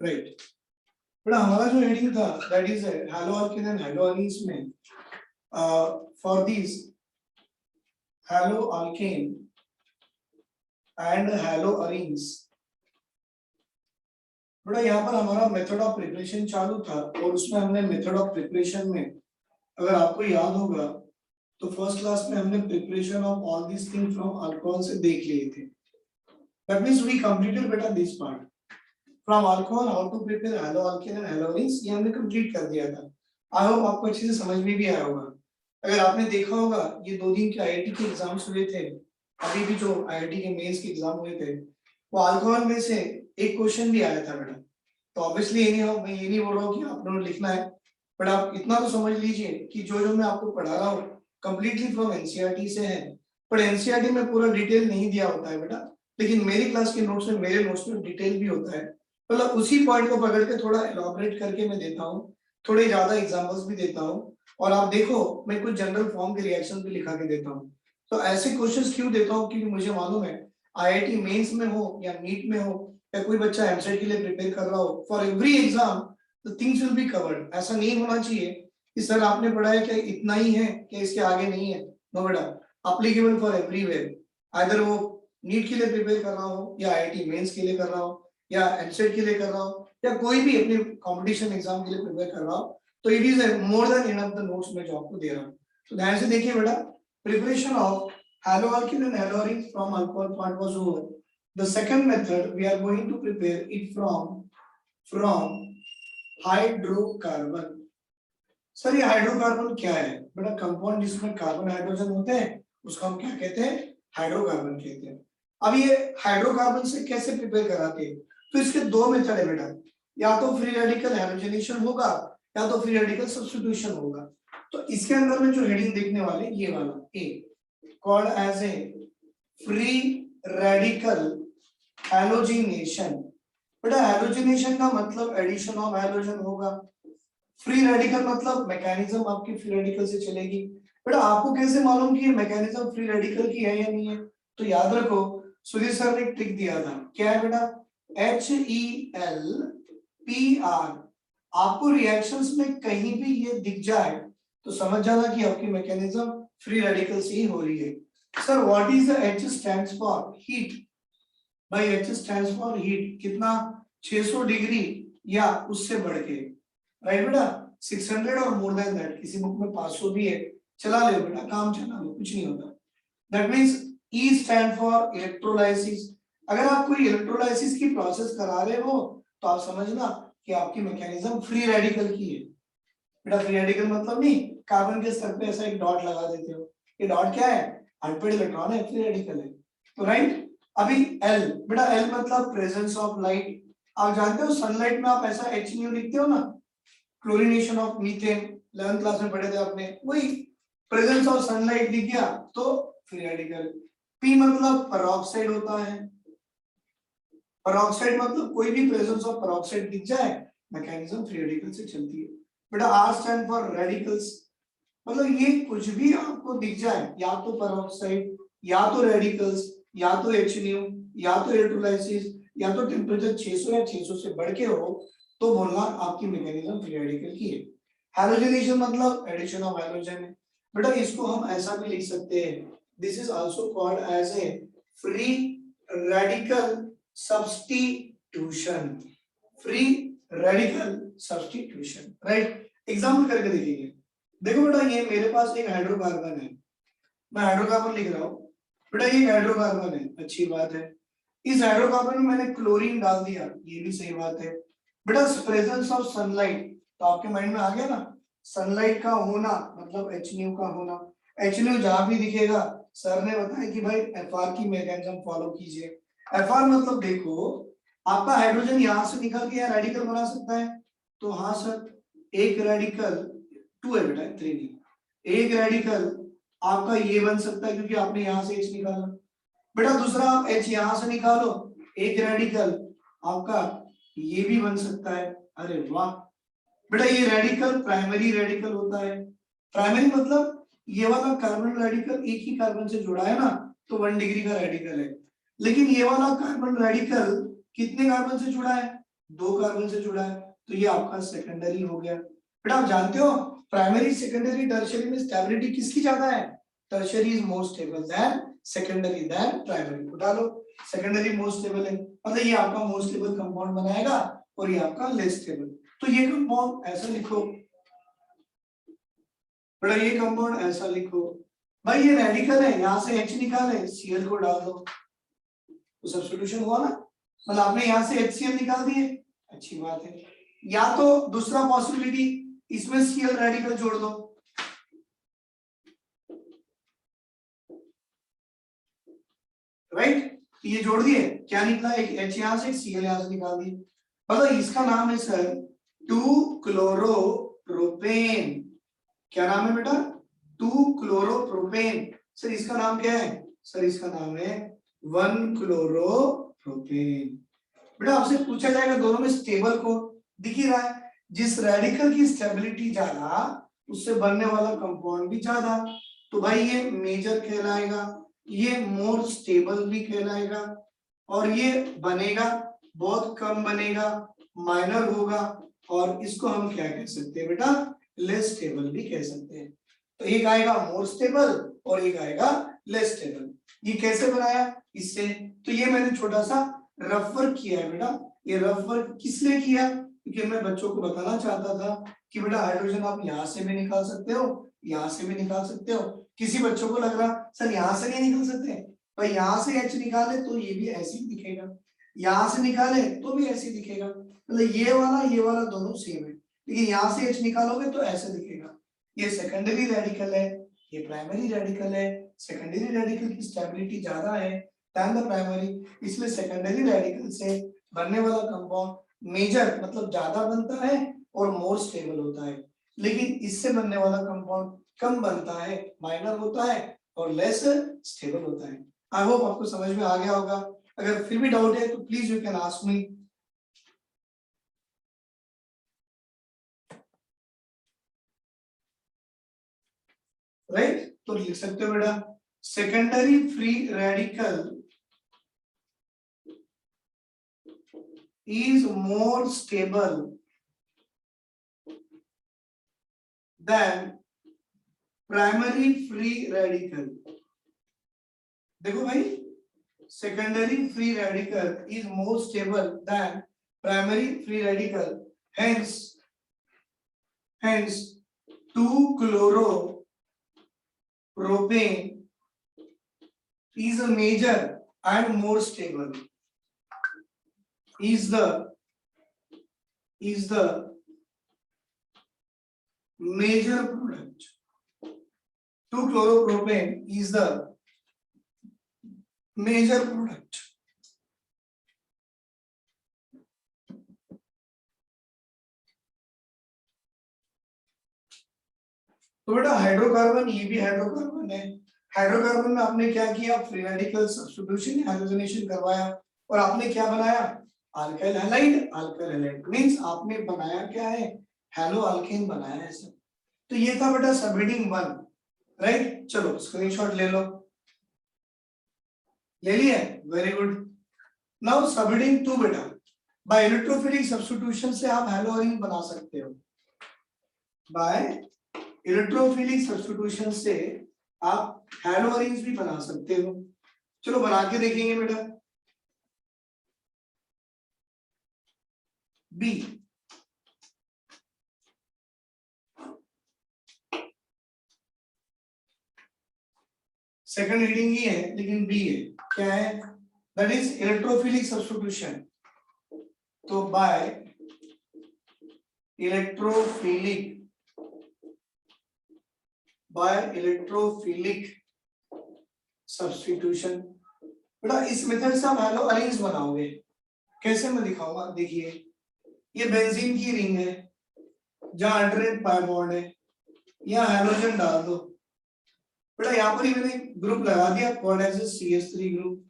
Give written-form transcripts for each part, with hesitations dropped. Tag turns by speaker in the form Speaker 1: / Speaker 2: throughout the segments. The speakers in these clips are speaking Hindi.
Speaker 1: राइट। बड़ा हमारा जो हेडिंग था that is haloalkane and haloarenes में for this haloalkane and haloarenes. बड़ा यहाँ पर हमारा मेथड ऑफ प्रिपरेशन चालू था और उसमें हमने मेथड ऑफ प्रिपरेशन में, अगर आपको याद होगा तो फर्स्ट क्लास में हमने preparation of all this thing from alcohol से देख लिए थे। दैट मींस वी कंप्लीटेड बेटा this part from alcohol how to prepare haloalkane and haloarenes, ये हमने कंप्लीट कर दिया था। आई होप आपको अच्छे से समझ में भी आया होगा। अगर आपने देखा होगा ये 2 दिन के आईआईटी के एग्जाम्स हुए थे, अभी भी जो आईआईटी के मेंस के एग्जाम हुए थे वो अल्कोहल में से एक क्वेश्चन भी आया था बेटा। तो ऑब्वियसली मैं ये नहीं बोल रहा हूँ कि आप लोगों ने लिखना है, बट आप इतना तो समझ लीजिए कि जो मैं आपको पढ़ा रहा हूँ कंप्लीटली फ्रॉम एनसीईआरटी से है। पर एनसीईआरटी में पूरा डिटेल नहीं दिया होता है बेटा, लेकिन मेरी क्लास के नोट्स में, मेरे नोट्स में डिटेल भी होता है। मतलब उसी पॉइंट को पकड़ के थोड़ा एलॉबरेट करके मैं देता हूँ, थोड़े ज्यादा एग्जांपल्स भी देता हूँ, और आप देखो मैं कुछ जनरल फॉर्म के रिएक्शन भी लिखा के देता हूँ। तो ऐसे क्वेश्चंस क्यों देता हूँ, क्योंकि मुझे मालूम है आईआईटी मेंस में हो या नीट में हो या कोई बच्चा एमसेट के लिए प्रिपेयर कर रहा हो, for every exam the things will be covered. ऐसा नहीं होना चाहिए कि सर आपने पढ़ा है क्या इतना ही है, क्या इसके आगे नहीं है। नो बेटा, एप्लीकेबल फॉर एवरीवेयर। आइदर वो नीट के लिए प्रिपेयर कर रहा हो या आईआईटी मेंस के लिए कर रहा हो या एमसेट के लिए कर रहा हो या कोई भी अपने कंपटीशन एग्जाम के लिए प्रिपेयर कर रहा हो, तो it is more than enough the notes में जो आपको दे रहा हूँ। तो ध्यान से देखिए बेटा, preparation of hello alkane and hello arenes from alcohol part was over. The second method we are going to prepare it from hydrocarbon. Sir ये हाइड्रोकार्बन क्या है बेटा? कंपाउंड जिसमें कार्बन हाइड्रोजन होते हैं उसको हम क्या कहते हैं? हाइड्रोकार्बन कहते हैं। अब ये हाइड्रोकार्बन से कैसे प्रिपेयर कराते हैं? तो इसके 2 मेथड है बेटा, या तो फ्री रेडिकल हैलोजेनेशन होगा या तो फ्री रेडिकल सब्स्टिट्यूशन होगा। तो इसके अंदर में जो हेडिंग देखने वाले ये वाला a called as a free radical halogenation. बेटा हैलोजिनेशन का मतलब एडिशन ऑफ हैलोजन होगा। फ्री रेडिकल मतलब मैकेनिज्म आपकी फ्री रेडिकल से चलेगी। बेटा आपको कैसे मालूम कि ये मैकेनिज्म फ्री रेडिकल की है या नहीं है? तो याद रखो सुधीर सर ने एक ट्रिक दिया था, क्या है बेटा? HELPR। आपको रिएक्शंस में कहीं भी ये दिख जाए तो समझ जाना कि आपकी मैकेनिज्म फ्री रेडिकल से ही हो रही है। Sir what is the H stands for heat. भाई H स्टैंड्स फॉर हीट, कितना? 600 डिग्री या उससे बढ़ के, राइट बेटा? 600 और मोर देन दैट। किसी बुक में 500 भी है, चला ले बेटा, काम चला लो, कुछ नहीं होता। That means E stand for electrolysis. अगर आप कोई इलेक्ट्रोलाइसिस की प्रोसेस करा रहे हो तो आप समझना कि आपकी मैकेनिज्म फ्री रेडिकल की है। बेटा फ्री रेडिकल मतलब नहीं कार्बन के स्तर पे ऐसा एक डॉट लगा देते हो, ये डॉट क्या है? अनपेड इलेक्ट्रॉन है, फ्री रेडिकल है। तो राइट, अभी L, बेटा L मतलब प्रेजेंस ऑफ लाइट। आप जानते हो सनलाइट में आप ऐसा H न्यू लिखते हो ना, chlorination of methane 11th class में पढ़े थे आपने, वही प्रेजेंस ऑफ सनलाइट दिख गया तो फ्री रेडिकल। P मतलब पेरोक्साइड होता है। पेरोक्साइड मतलब कोई भी प्रेजेंस ऑफ पेरोक्साइड दिख जाए मैकेनिज्म फ्री रेडिकल से चलती है। बेटा R स्टैंड फॉर रेडिकल्स, मतलब ये कुछ भी आपको दिख जाए, या तो पेरोक्साइड या तो रेडिकल्स या तो H न्यू या तो इलेक्ट्रोलाइसिस या तो टेम्परेचर 600 या 600 से बढ़ के हो तो बोलना आपकी मैकेनिज्म फ्री रेडिकल की है। हैलोजनेशन मतलब एडिशन ऑफ हैलोजन है। बेटा इसको हम ऐसा भी लिख सकते हैं, this is also called as a free radical substitution. Free radical substitution, right? Example करके देखिए। देखो बेटा ये मेरे पास एक हाइड्रोकार्बन है, मैं हाइड्रोकार्बन लिख रहा हूँ। बेटा ये हाइड्रोकार्बन है, अच्छी बात है। इस हाइड्रोकार्बन में मैंने क्लोरीन डाल दिया, ये भी सही बात है। बेटा प्रेजेंस ऑफ सनलाइट, तो आपके माइंड में आ गया ना, सनलाइट का होना मतलब H न्यू का होना। H न्यू जहां भी दिखेगा सर ने बताया कि भाई FR की मैकेनिज्म फॉलो कीजिए। FR मतलब देखो आपका हाइड्रोजन यहां से निकल के यहाँ रेडिकल बना सकता है, तो हाँ सर, एक रेडिकल 2 है बेटा, 3 नहीं। एक रेडिकल आपका ये बन सकता है क्योंकि आपने यहां से H निकाला। बेटा दूसरा आप H यहां से निकालो, एक रेडिकल आपका ये भी बन सकता है। अरे वाह बेटा, ये रेडिकल प्राइमरी रेडिकल होता है। प्राइमरी मतलब ये वाला कार्बन रेडिकल एक ही कार्बन से जुड़ा है ना, तो 1 डिग्री का रेडिकल है। लेकिन ये वाला कार्बन रेडिकल कितने कार्बन से जुड़ा है? 2 कार्बन से जुड़ा है, तो ये आपका सेकेंडरी हो गया। बेटा आप जानते हो प्राइमरी सेकेंडरी टर्शियरी में स्टेबिलिटी किसकी ज्यादा है? Tertiary is more stable than secondary than primary. उठा लो, सेकेंडरी मोर स्टेबल है, मतलब ये आपका मोर स्टेबल कंपाउंड बनाएगा और ये आपका लेस स्टेबल। तो ये कंपाउंड ऐसा लिखो बेटा, ये कंपाउंड ऐसा लिखो भाई, ये रेडिकल है, यहाँ से H निकाले, Cl को डाल दो, तो सब्स्टिट्यूशन हुआ ना, मतलब आपने यहाँ से HCl निकाल दिए, अच्छी बात है। या तो दूसरा पॉसिबिलिटी, इसमें Cl रेडिकल जोड़ दो, राइट, ये जोड़ दिए, क्या निकला, एक H यहाँ से, Cl यहाँ से निकाल दिए, मतलब इसका नाम है सर 2-क्लोरोप्रोपेन। क्या नाम है बेटा? 2-क्लोरोप्रोपेन। सर इसका नाम क्या है? सर इसका नाम है 1-क्लोरोप्रोपेन। बेटा आपसे पूछा जाएगा दोनों में स्टेबल को, दिख ही रहा है, जिस रेडिकल की स्टेबिलिटी ज्यादा उससे बनने वाला कंपाउंड भी ज्यादा, तो भाई ये मेजर कहलाएगा, ये मोर स्टेबल भी कहलाएगा, और ये बनेगा बहुत कम बनेगा, माइनर होगा, और इसको हम क्या कह सकते हैं बेटा? लेस स्टेबल भी कह सकते हैं। तो एक आएगा मोर स्टेबल और एक आएगा लेस स्टेबल। ये कैसे बनाया? इससे, तो ये मैंने छोटा सा रफ वर्क किया है बेटा। ये रफ वर्क किस लिए किया? क्योंकि मैं बच्चों को बताना चाहता था कि बेटा हाइड्रोजन आप यहाँ से भी निकाल सकते हो, यहाँ से भी निकाल सकते हो। किसी बच्चों को लग रहा सर यहाँ से नहीं निकाल सकते, भाई यहाँ से H निकाले तो ये भी ऐसे ही दिखेगा, यहाँ से निकाले तो भी ऐसे ही दिखेगा, मतलब ये वाला दोनों सेम है, लेकिन यहाँ से H निकालोगे तो ऐसे दिखेगा। ये सेकेंडरी रेडिकल है, ये प्राइमरी रेडिकल है, सेकेंडरी रेडिकल की स्टेबिलिटी ज्यादा है देन द प्राइमरी, इसलिए सेकेंडरी रेडिकल से बनने वाला कंपाउंड मेजर मतलब ज्यादा बनता है और मोर स्टेबल होता है, लेकिन इससे बनने वाला कंपाउंड कम बनता है, माइनर होता है और लेस स्टेबल होता है। आई होप आपको समझ में आ गया होगा। अगर फिर भी डाउट है तो please you can ask me. Right, तो लिख सकते हो बेटा, secondary free radical is more stable than primary free radical। देखो भाई, secondary free radical is more stable than primary free radical, hence 2-chloropropane is a major and more stable, is the major product. 2-chloropropane is the major product. तो बेटा हाइड्रोकार्बन, ये भी हाइड्रोकार्बन है, हाइड्रोकार्बन में आपने क्या किया? फ्री रेडिकल सब्स्टिट्यूशन, हाइड्रोजनेशन करवाया, और आपने क्या बनाया? Alkyl halide. Alkyl halide means आपने बनाया क्या है? हेलो अल्केन बनाया है सर। तो ये था बेटा सबहेडिंग 1, राइट। चलो स्क्रीनशॉट ले लो, ले लिया, वेरी गुड। नाउ सबहेडिंग 2 बेटा, बाय इलेक्ट्रोफिलिक सब्स्टिट्यूशन से आप हेलोअरीन बना सकते हो, बाय इलेक्ट्रोफिलिक सब्स्टिट्यूशन से आप हेलोअरीन्स भी बना सकते हो। चलो बना के देखेंगे बेटा। बी, सेकंड रीडिंग ही है लेकिन बी है, क्या है? That is electrophilic substitution. तो बाय इलेक्ट्रोफिलिक सब्स्टिट्यूशन, बेटा इस मेथड से आप हेलोअरीन्स बनाओगे। कैसे मैं दिखाऊंगा, देखिए ये बेंजीन की रिंग है जहां अल्टरनेट पाई बॉन्ड है, यहाँ हेलोजन डाल दो बेटा, यहाँ पर ही मैंने ग्रुप लगा दिया, called as CH3 group,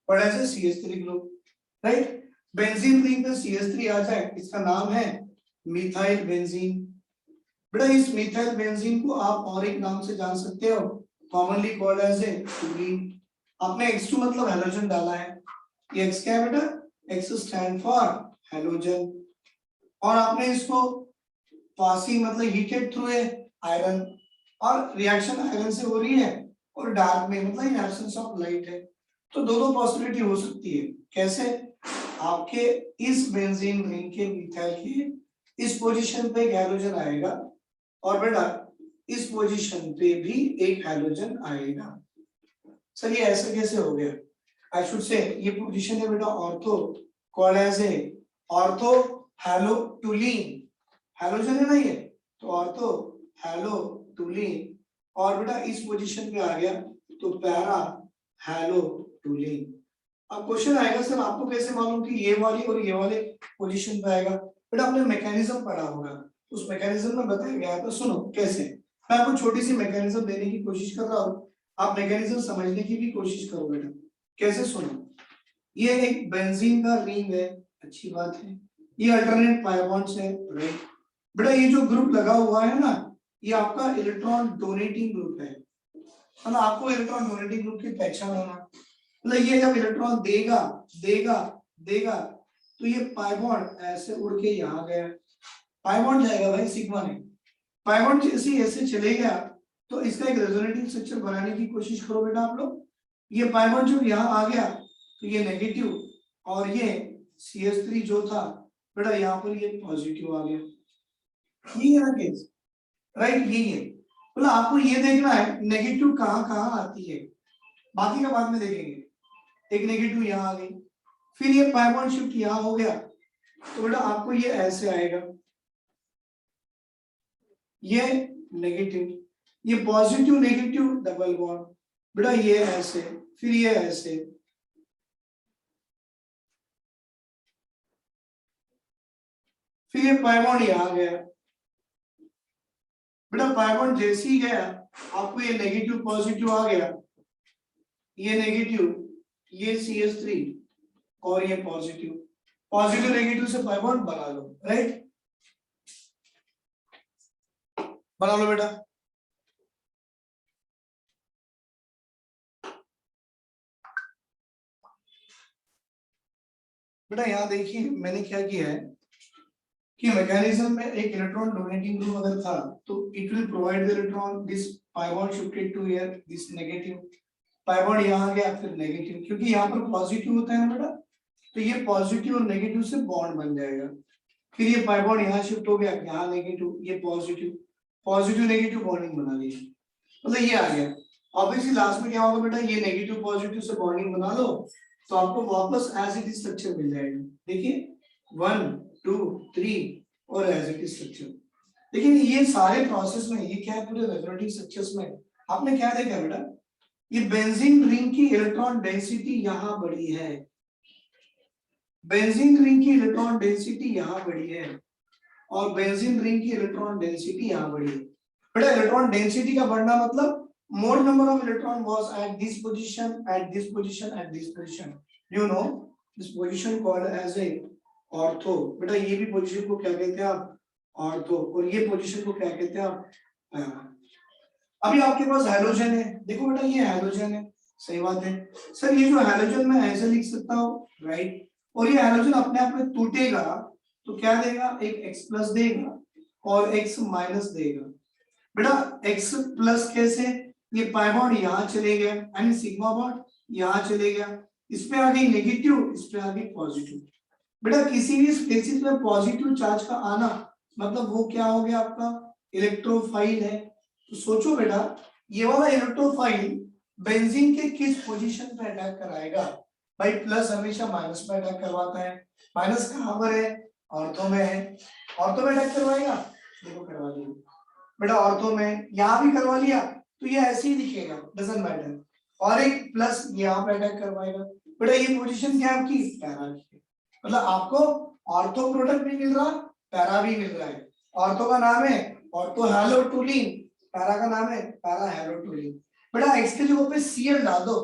Speaker 1: called as CH3 group, right. Benzene ring पे CH3 आ जाए, इसका नाम है मिथाइल बेंजीन। बेटा इस मिथाइल बेंजीन को आप और एक नाम से जान सकते हो, कॉमनली कॉल्ड एज टूरीन। आपने X2 मतलब हेलोजन डाला है, ये X क्या है बेटा? X स्टैंड फॉर हैलोजन, और आपने इसको पासिंग मतलब हीटेड थ्रू ए आयरन, और रिएक्शन आयरन से हो रही है और डार्क में मतलब इन एब्सेंस ऑफ लाइट है। तो दोनों पॉसिबिलिटी हो सकती है। कैसे? आपके इस बेंजीन रिंग के मिथाइल की इस पोजीशन पे एक हैलोजन आएगा और बेटा इस पोजीशन पे भी एक हैलोजन आएगा। सर ये ऐसे कैसे हो गया? आई शुड से ये पोजीशन है बेटा ortho called as a ortho halotoluene, halogen है ना ये, तो ऑर्थो हैलोटुलीन, और बेटा इस पोजीशन पे आ गया तो पैरा हैलोटुलीन। अब क्वेश्चन आएगा सर आपको कैसे मालूम कि ये वाली और ये वाले पोजीशन पे आएगा? बेटा आपने मैकेनिज्म पढ़ा होगा, उस मैकेनिज्म में बताया गया है। तो सुनो कैसे, मैं आपको छोटी सी मैकेनिज्म देने की कोशिश कर रहा हूँ, आप मैकेनिज्म समझने की भी कोशिश करो बेटा। कैसे? सुनो, ये एक बेंजीन का रिंग है, अच्छी बात है, ये अल्टरनेट पाई बॉन्ड्स है, राइट। बेटा ये जो ग्रुप लगा हुआ है ना, ये आपका इलेक्ट्रॉन डोनेटिंग ग्रुप है, मतलब आपको इलेक्ट्रॉन डोनेटिंग ग्रुप की पहचान होना, मतलब ये जब इलेक्ट्रॉन देगा देगा देगा तो ये पाई बॉन्ड ऐसे उड़ के यहाँ गया, पाई बॉन्ड जाएगा भाई सिग्मा ने, पाई बॉन्ड जैसे ऐसे चले गया तो इसका एक रेजोनेटिंग स्ट्रक्चर बनाने की कोशिश करो बेटा आप लोग। ये पाई बॉन्ड जब यहाँ आ गया तो ये नेगेटिव, और ये CH3 जो था बेटा यहाँ पर ये पॉजिटिव आ गया, ये है ना केस, राइट। यही है, मतलब आपको ये देखना है नेगेटिव कहाँ कहाँ आती है, बाकी का बाद में देखेंगे। एक नेगेटिव यहाँ आ गई, फिर ये पाई बॉन्ड शिफ्ट यहाँ हो गया तो बेटा आपको ये ऐसे आएगा, ये नेगेटिव, ये पॉजिटिव नेगेटिव डबल बॉन्ड, बेटा ये ऐसे, फिर ये ऐसे, फिर ये पाई बॉन्ड यहाँ गया, बेटा पाई बॉन्ड जैसे ही गया आपको ये नेगेटिव पॉजिटिव आ गया, ये नेगेटिव, ये CH3 और ये पॉजिटिव, पॉजिटिव नेगेटिव से पाई बॉन्ड बना लो, राइट, बना लो बेटा। बेटा यहाँ देखिए मैंने क्या किया है कि मैकेनिज्म में एक इलेक्ट्रॉन डोनेटिंग ग्रुप अगर था तो it will provide the electron, this pi bond shifted to here, this negative, pi bond यहाँ गया फिर नेगेटिव, क्योंकि यहाँ पर पॉजिटिव होता है ना बेटा, तो ये पॉजिटिव और नेगेटिव से बॉन्ड बन जाएगा, फिर ये पाई बॉन्ड यहाँ शिफ्ट हो गया, यहाँ नेगेटिव, ये पॉजिटिव, पॉजिटिव नेगेटिव बॉन्डिंग बना ली, मतलब ये आ गया। ऑब्वियसली लास्ट में क्या होगा बेटा, ये नेगेटिव पॉजिटिव से बॉन्डिंग बना लो तो आपको वापस एज इट इज स्ट्रक्चर मिल जाएगा। देखिए 1 2 3 और एज इट इज स्ट्रक्चर। लेकिन ये सारे प्रोसेस में ये क्या है, पूरे रेजोनेटिंग स्ट्रक्चर्स में आपने क्या देखा बेटा, ये बेंजीन रिंग की इलेक्ट्रॉन डेंसिटी यहाँ बढ़ी है, बेंजीन रिंग की इलेक्ट्रॉन डेंसिटी यहाँ बढ़ी है, और बेंजीन रिंग की इलेक्ट्रॉन डेंसिटी यहाँ बढ़ी है। बेटा इलेक्ट्रॉन डेंसिटी का बढ़ना मतलब more number of electron was at this position, at this position, at this position. You know this position called as a ortho. बेटा ये भी पोजीशन को क्या कहते हैं आप, ऑर्थो, और ये पोजीशन को क्या कहते हैं आप। अभी आपके पास हैलोजन है, देखो बेटा ये हैलोजन है, सही बात है सर, ये जो हैलोजन मैं ऐसे लिख सकता हूँ, राइट, और ये हैलोजन अपने आप में टूटेगा तो क्या देगा, एक X प्लस देगा और X माइनस देगा। बेटा X प्लस कैसे, ये पाई बॉन्ड यहाँ चले गया, यानी सिग्मा बॉन्ड यहाँ चले गया, इस पे आ गई नेगेटिव, इस पे आ गई पॉजिटिव। बेटा किसी भी स्पेसिस में पॉजिटिव चार्ज का आना मतलब वो क्या हो गया आपका इलेक्ट्रोफाइल है। तो सोचो बेटा ये वाला इलेक्ट्रोफाइल बेंजीन के किस पोजीशन पे अटैक कराएगा, भाई प्लस हमेशा माइनस पे अटैक करवाता है, माइनस कहां पर है, ऑर्थो में है, ऑर्थो में अटैक करवाएगा, देखो करवा दिया बेटा ऑर्थो में, यहाँ भी करवा लिया तो ये ऐसे ही दिखेगा, डजंट मैटर, और एक प्लस यहाँ पे अटैक करवाएगा। बेटा ये पोजीशन क्या है आपकी, पैरा की, मतलब आपको ऑर्थो प्रोडक्ट भी मिल रहा, पैरा भी मिल रहा है। ऑर्थो का नाम है ऑर्थो हैलोटुलीन, पैरा का नाम है पैरा हैलोटुलीन। बेटा एक्स के जगह पे Cl डाल दो,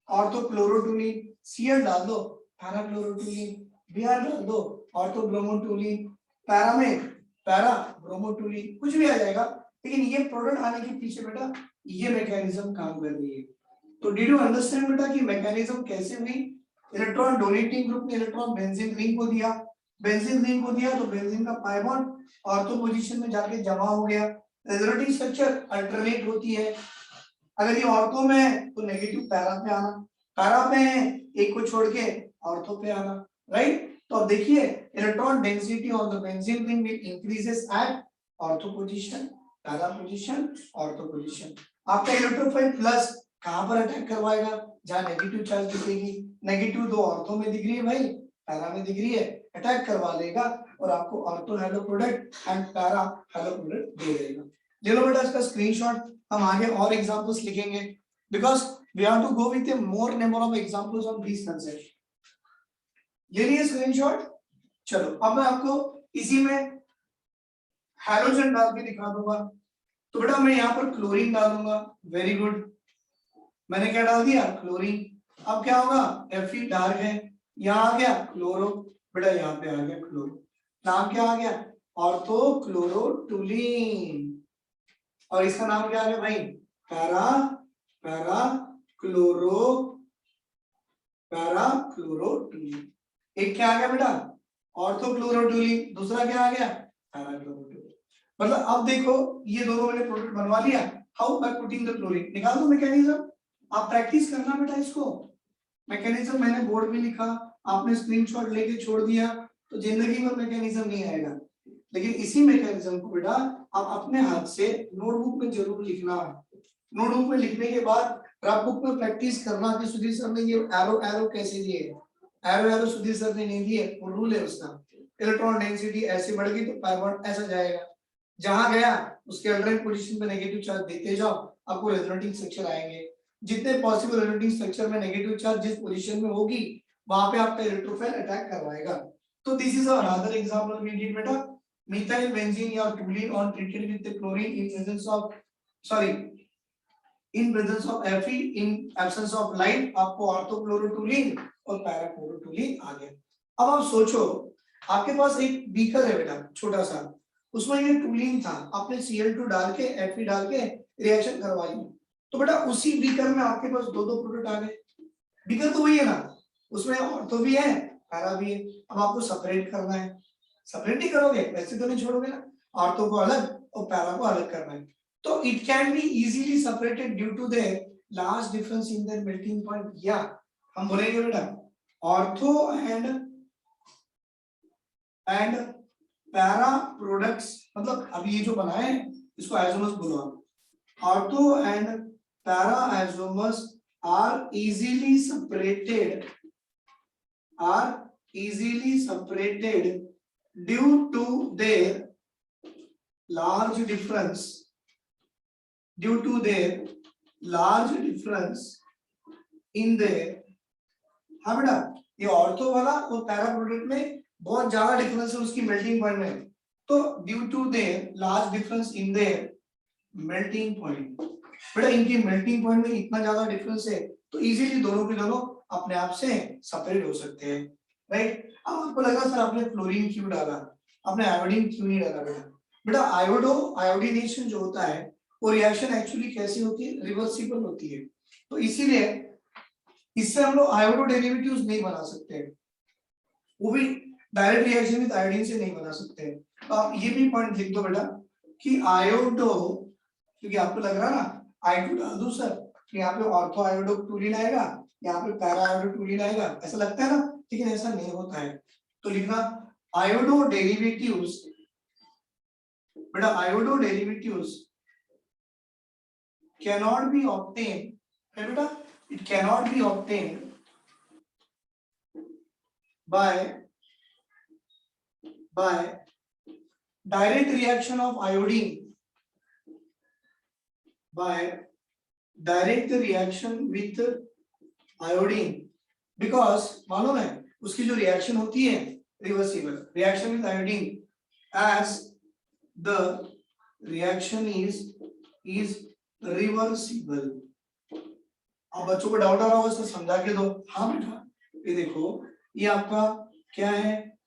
Speaker 1: ऑर्थो क्लोरोटुलीन, Cl डाल दो पैरा क्लोरोटुलीन, Br डाल दो ऑर्थो ब्रोमोटुलीन, पैरा में पैरा ब्रोमोटुलीन, कुछ भी आ जाएगा, लेकिन ये प्रोडक्ट आने के पीछे बेटा ये मैकेनिज्म काम कर रही है। तो डिड यू अंडरस्टैंड बेटा कि मैकेनिज्म कैसे हुई, इलेक्ट्रॉन डोनेटिंग ग्रुप ने इलेक्ट्रॉन बेंजीन रिंग को दिया, बेंजीन रिंग को दिया तो बेंजीन का पाई बॉन्ड ऑर्थो पोजीशन में जाके जमा हो गया। रिजल्टिंग स्ट्रक्चर अल्टरनेट होती है। अगर ये ऑर्थो में है तो नेगेटिव पैरा पे आना, पैरा पे है एक को छोड़ के ऑर्थो पे आना, राइट। तो अब देखिए electron density on the benzene ring will increases at ortho position, para position, ortho position. आपका इलेक्ट्रोफाइल प्लस कहां पर अटैक करवाएगा, जहां नेगेटिव चार्ज दिखेगी। नेगेटिव दो ऑर्थो में दिख रही है भाई, पैरा में दिख रही है, अटैक करवा लेगा और आपको ortho halo product and para halo product दे देगा। ले लो बेटा इसका स्क्रीनशॉट, हम आगे और एग्जांपल्स लिखेंगे because we have to go with a more number of examples on this concept. ले लिए स्क्रीनशॉट। चलो अब मैं आपको इसी में हैलोजन डाल के दिखा दूंगा। तो बेटा मैं यहाँ पर क्लोरीन डालूंगा, वेरी गुड, मैंने क्या डाल दिया, क्लोरीन। अब क्या होगा, Fe डार्क है, यहाँ आ गया क्लोरो, बेटा यहाँ पे आ गया क्लोरो, नाम क्या आ गया, ऑर्थो क्लोरोटुलीन। और इसका नाम क्या आ गया भाई, पैरा क्लोरोटुलीन। एक क्या आ गया बेटा, ऑर्थो क्लोरोटुलीन, दूसरा क्या आ गया, पैरा क्लोरोटुलीन। मतलब अब देखो ये दोनों मैंने प्रोडक्ट बनवा लिया। How by putting the chlorine, निकाल दो मैकेनिज्म, आप प्रैक्टिस करना बेटा इसको। मैकेनिज्म मैंने बोर्ड में लिखा, आपने स्क्रीनशॉट लेके छोड़ दिया तो जिंदगी में मैकेनिज्म नहीं आएगा। लेकिन इसी मैकेनिज्म को बेटा आप अपने हाथ से नोटबुक में जरूर लिखना। नोटबुक में लिखने के बाद रफ बुक में प्रैक्टिस करना कि सुधीर सर ने ये एरो कैसे दिए, एरो सुधीर सर ने नहीं दिए, वो रूल है उसका। इलेक्ट्रॉन डेंसिटी ऐसे बढ़ गई तो पाई बॉन्ड ऐसा जाएगा, जहां गया उसके अल्टरनेट पोजीशन पे नेगेटिव चार्ज देते जाओ, आपको रेजोनेटिंग स्ट्रक्चर आएंगे। जितने पॉसिबल रेजोनेटिंग स्ट्रक्चर में नेगेटिव चार्ज जिस पोजीशन में होगी वहां पे आपका इलेक्ट्रोफाइल अटैक करवाएगा। तो this is another example we did बेटा, methyl benzene or toluene on treated with the chlorine in presence of Fe, in absence of light, आपको ऑर्थोक्लोरोटुलीन और पैराक्लोरोटुलीन आ गया। अब आप सोचो आपके पास एक बीकर है बेटा छोटा सा, उसमें ये टुलीन था, आपने Cl2 डाल के Fe डाल के रिएक्शन करवाई, तो बेटा उसी बीकर में आपके पास दो प्रोडक्ट आ गए। बीकर तो वही है ना, उसमें ऑर्थो भी है पैरा भी है। अब आपको सेपरेट करना है, सेपरेट नहीं करोगे वैसे तो नहीं छोड़ोगे ना, ऑर्थो को अलग और पैरा को अलग करना है। तो it can be easily separated due to the large difference in their melting point, या हम बोलेंगे बेटा ऑर्थो एंड पैरा प्रोडक्ट्स, मतलब अभी ये जो बनाए हैं इसको आइसोमर्स बोलो। Ortho and para isomers are easily separated due to their large difference in their, हाँ बेटा ये ऑर्थो वाला और पैरा प्रोडक्ट में बहुत ज्यादा डिफरेंस है उसकी मेल्टिंग पॉइंट में, तो due to their large difference in their melting point, बेटा इनकी मेल्टिंग पॉइंट में इतना ज्यादा डिफरेंस है तो इजीली दोनों के दोनों अपने आप से सेपरेट हो सकते हैं, राइट। अब आपको लगा सर आपने फ्लोरीन क्यों डाला, आपने आयोडीन क्यों नहीं डाला बेटा, बेटा आयोडीनेशन जो होता है वो रिएक्शन एक्चुअली कैसी होती है, रिवर्सिबल होती है, तो इसीलिए इससे हम लोग आयोडो डेरिवेटिव्स नहीं बना सकते, वो भी डायरेक्ट रिएक्शन विद आयोडीन से नहीं बना सकते। तो आप ये भी पॉइंट लिख दो बेटा कि आयोडो, क्योंकि आपको लग रहा ना I2 डाल दूं सर तो यहाँ पे ऑर्थो आयोडो टुलीन आएगा, यहाँ पे पैरा आयोडो टुलीन आएगा, ऐसा लगता है ना, लेकिन ऐसा नहीं होता है। तो लिखना आयोडो डेरिवेटिव्स, बेटा iodo derivatives cannot be obtained, है बेटा, it cannot be obtained by direct reaction of iodine, by direct reaction with iodine, because मालूम है उसकी जो रिएक्शन होती है reversible, reaction with iodine as the reaction is reversible. अब बच्चों को डाउट आ रहा होगा सर समझा के दो, हाँ बेटा ये देखो ये आपका क्या है,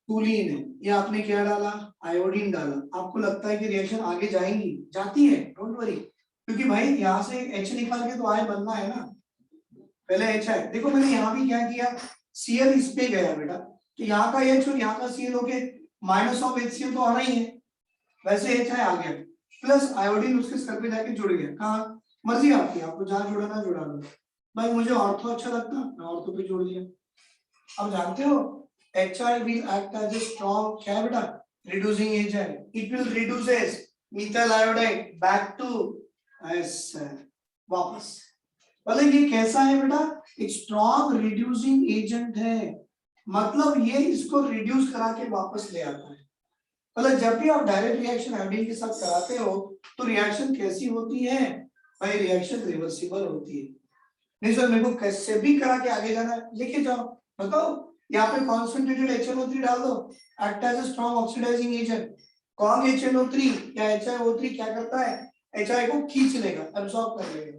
Speaker 1: टुलीन है, ये आपने क्या डाला, आयोडीन डाला, आपको लगता है कि रिएक्शन आगे जाएंगी, जाती है, डोंट वरी, क्योंकि भाई यहाँ से H निकाल के तो I बनना है ना, पहले H है। देखो मैंने यहाँ भी क्या किया, Cl इस पे गया बेटा, तो यहाँ का H और यहाँ का Cl होके माइनस ऑफ HCl तो आना ही है, वैसे H है आ गया, प्लस आयोडीन उसके सर पे जाके जुड़ गया, कहाँ मर्जी आपकी, आपको जहाँ जुड़ाना जुड़ा लो। भाई मुझे ऑर्थो अच्छा लगता, मैं ऑर्थो पे जोड़ दिया। अब जानते हो HI will act as a strong क्या है बेटा, reducing agent, it will reduces methyl iodide back to वापस। मतलब ये कैसा है बेटा, एक स्ट्रॉन्ग रिड्यूसिंग एजेंट है, मतलब ये इसको रिड्यूस करा के वापस ले आता है। मतलब जब भी आप डायरेक्ट रिएक्शन आयोडीन के साथ कराते हो तो रिएक्शन कैसी होती है भाई, रिएक्शन रिवर्सिबल होती है। नहीं सर मेरे को कैसे भी करा के आगे जाना है, लेके जाओ, बताओ यहाँ पे कॉन्सेंट्रेटेड HNO3 डाल दो, act as a strong oxidising agent. Conc HNO3 या HiO3 क्या करता है, HI को खींच लेगा, एब्सॉर्ब कर लेगा,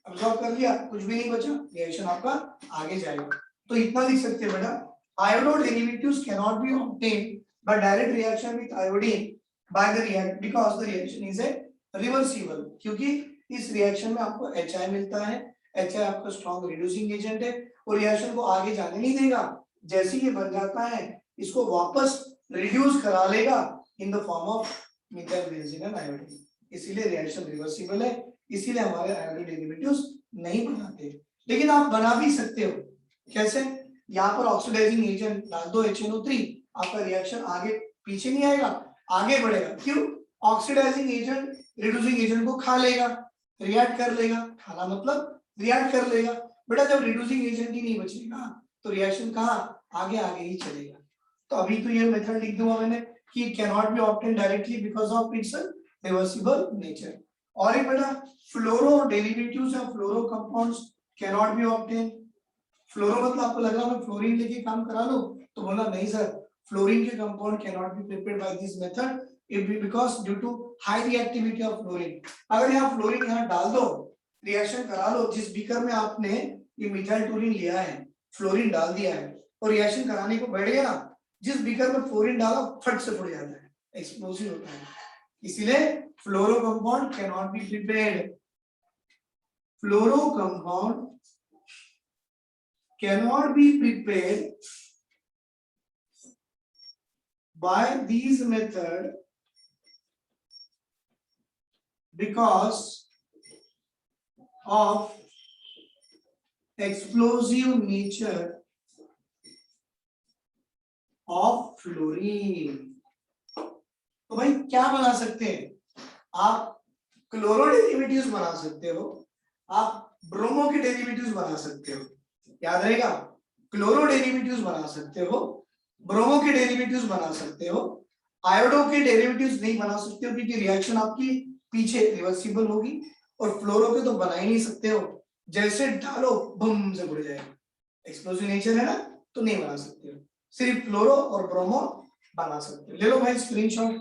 Speaker 1: एब्सॉर्ब कर लिया, कुछ भी नहीं बचा, रिएक्शन आपका आगे जाएगा। तो इतना लिख सकते हैं बेटा, iodide derivatives cannot be obtained by direct reaction with iodine by the react because the reaction is a reversible, क्योंकि इस रिएक्शन में आपको HI मिलता है, HI आपका स्ट्रॉन्ग रिड्यूसिंग एजेंट है और रिएक्शन को आगे जाने नहीं देगा, जैसे ये बन जाता है इसको वापस रिड्यूस करा लेगा in the form of methyl benzene and iodine, इसीलिए रिएक्शन रिवर्सिबल है, इसीलिए हमारे आयोडीन डेरिवेटिव्स नहीं बनाते। लेकिन आप बना भी सकते हो, कैसे, यहाँ पर ऑक्सीडाइजिंग एजेंट डाल दो HNO3, आपका रिएक्शन आगे पीछे नहीं आएगा, आगे बढ़ेगा, क्यों, ऑक्सीडाइजिंग एजेंट रिड्यूसिंग एजेंट को खा लेगा, रिएक्ट कर लेगा, खाना मतलब रिएक्ट कर लेगा बेटा, जब रिड्यूसिंग एजेंट ही नहीं बचेगा तो रिएक्शन कहाँ, आगे आगे ही चलेगा। तो अभी तो ये मेथड लिख दूंगा मैंने कि can not be obtain directly because of its reversible nature. और एक बेटा फ्लोरो डेरिवेटिव्स या fluoro compounds can not be obtain. Fluoro मतलब आपको लग रहा है मैं फ्लोरीन लेके काम करा लूं, तो बोला नहीं सर, फ्लोरीन के compound can not be prepared by this method it be because due to high reactivity of fluorine. अगर यहाँ फ्लोरीन यहाँ डाल दो, रिएक्शन करा लो, जिस बीकर में आपने ये मिथाइल टोलिन लिया है, फ्लोरीन डाल दिया है और रिएक्शन कराने को बैठ गया ना, जिस बीकर में फ्लोरीन डाला फट से फट जाता है, एक्सप्लोसिव होता है, इसीलिए fluoro compound can not be prepared. Fluoro compound cannot be prepared by these method because of explosive nature of fluorine। तो भाई क्या बना सकते हैं, आप क्लोरो डेरिवेटिव्स बना सकते हो, आप ब्रोमो के डेरिवेटिव्स बना सकते हो, याद रहेगा, क्लोरो डेरिवेटिव्स बना सकते हो, ब्रोमो के डेरिवेटिव्स बना सकते हो, आयोडो के डेरिवेटिव्स नहीं बना सकते हो क्योंकि रिएक्शन आपकी पीछे रिवर्सिबल होगी, और फ्लोरो के तो बना ही नहीं सकते हो, जैसे डालो बम से उड़ जाएगा, एक्सप्लोसिव नेचर है ना, तो नहीं बना सकते हो, सिर्फ फ्लोरो और ब्रोमो बना सकते हो। ले लो भाई स्क्रीनशॉट।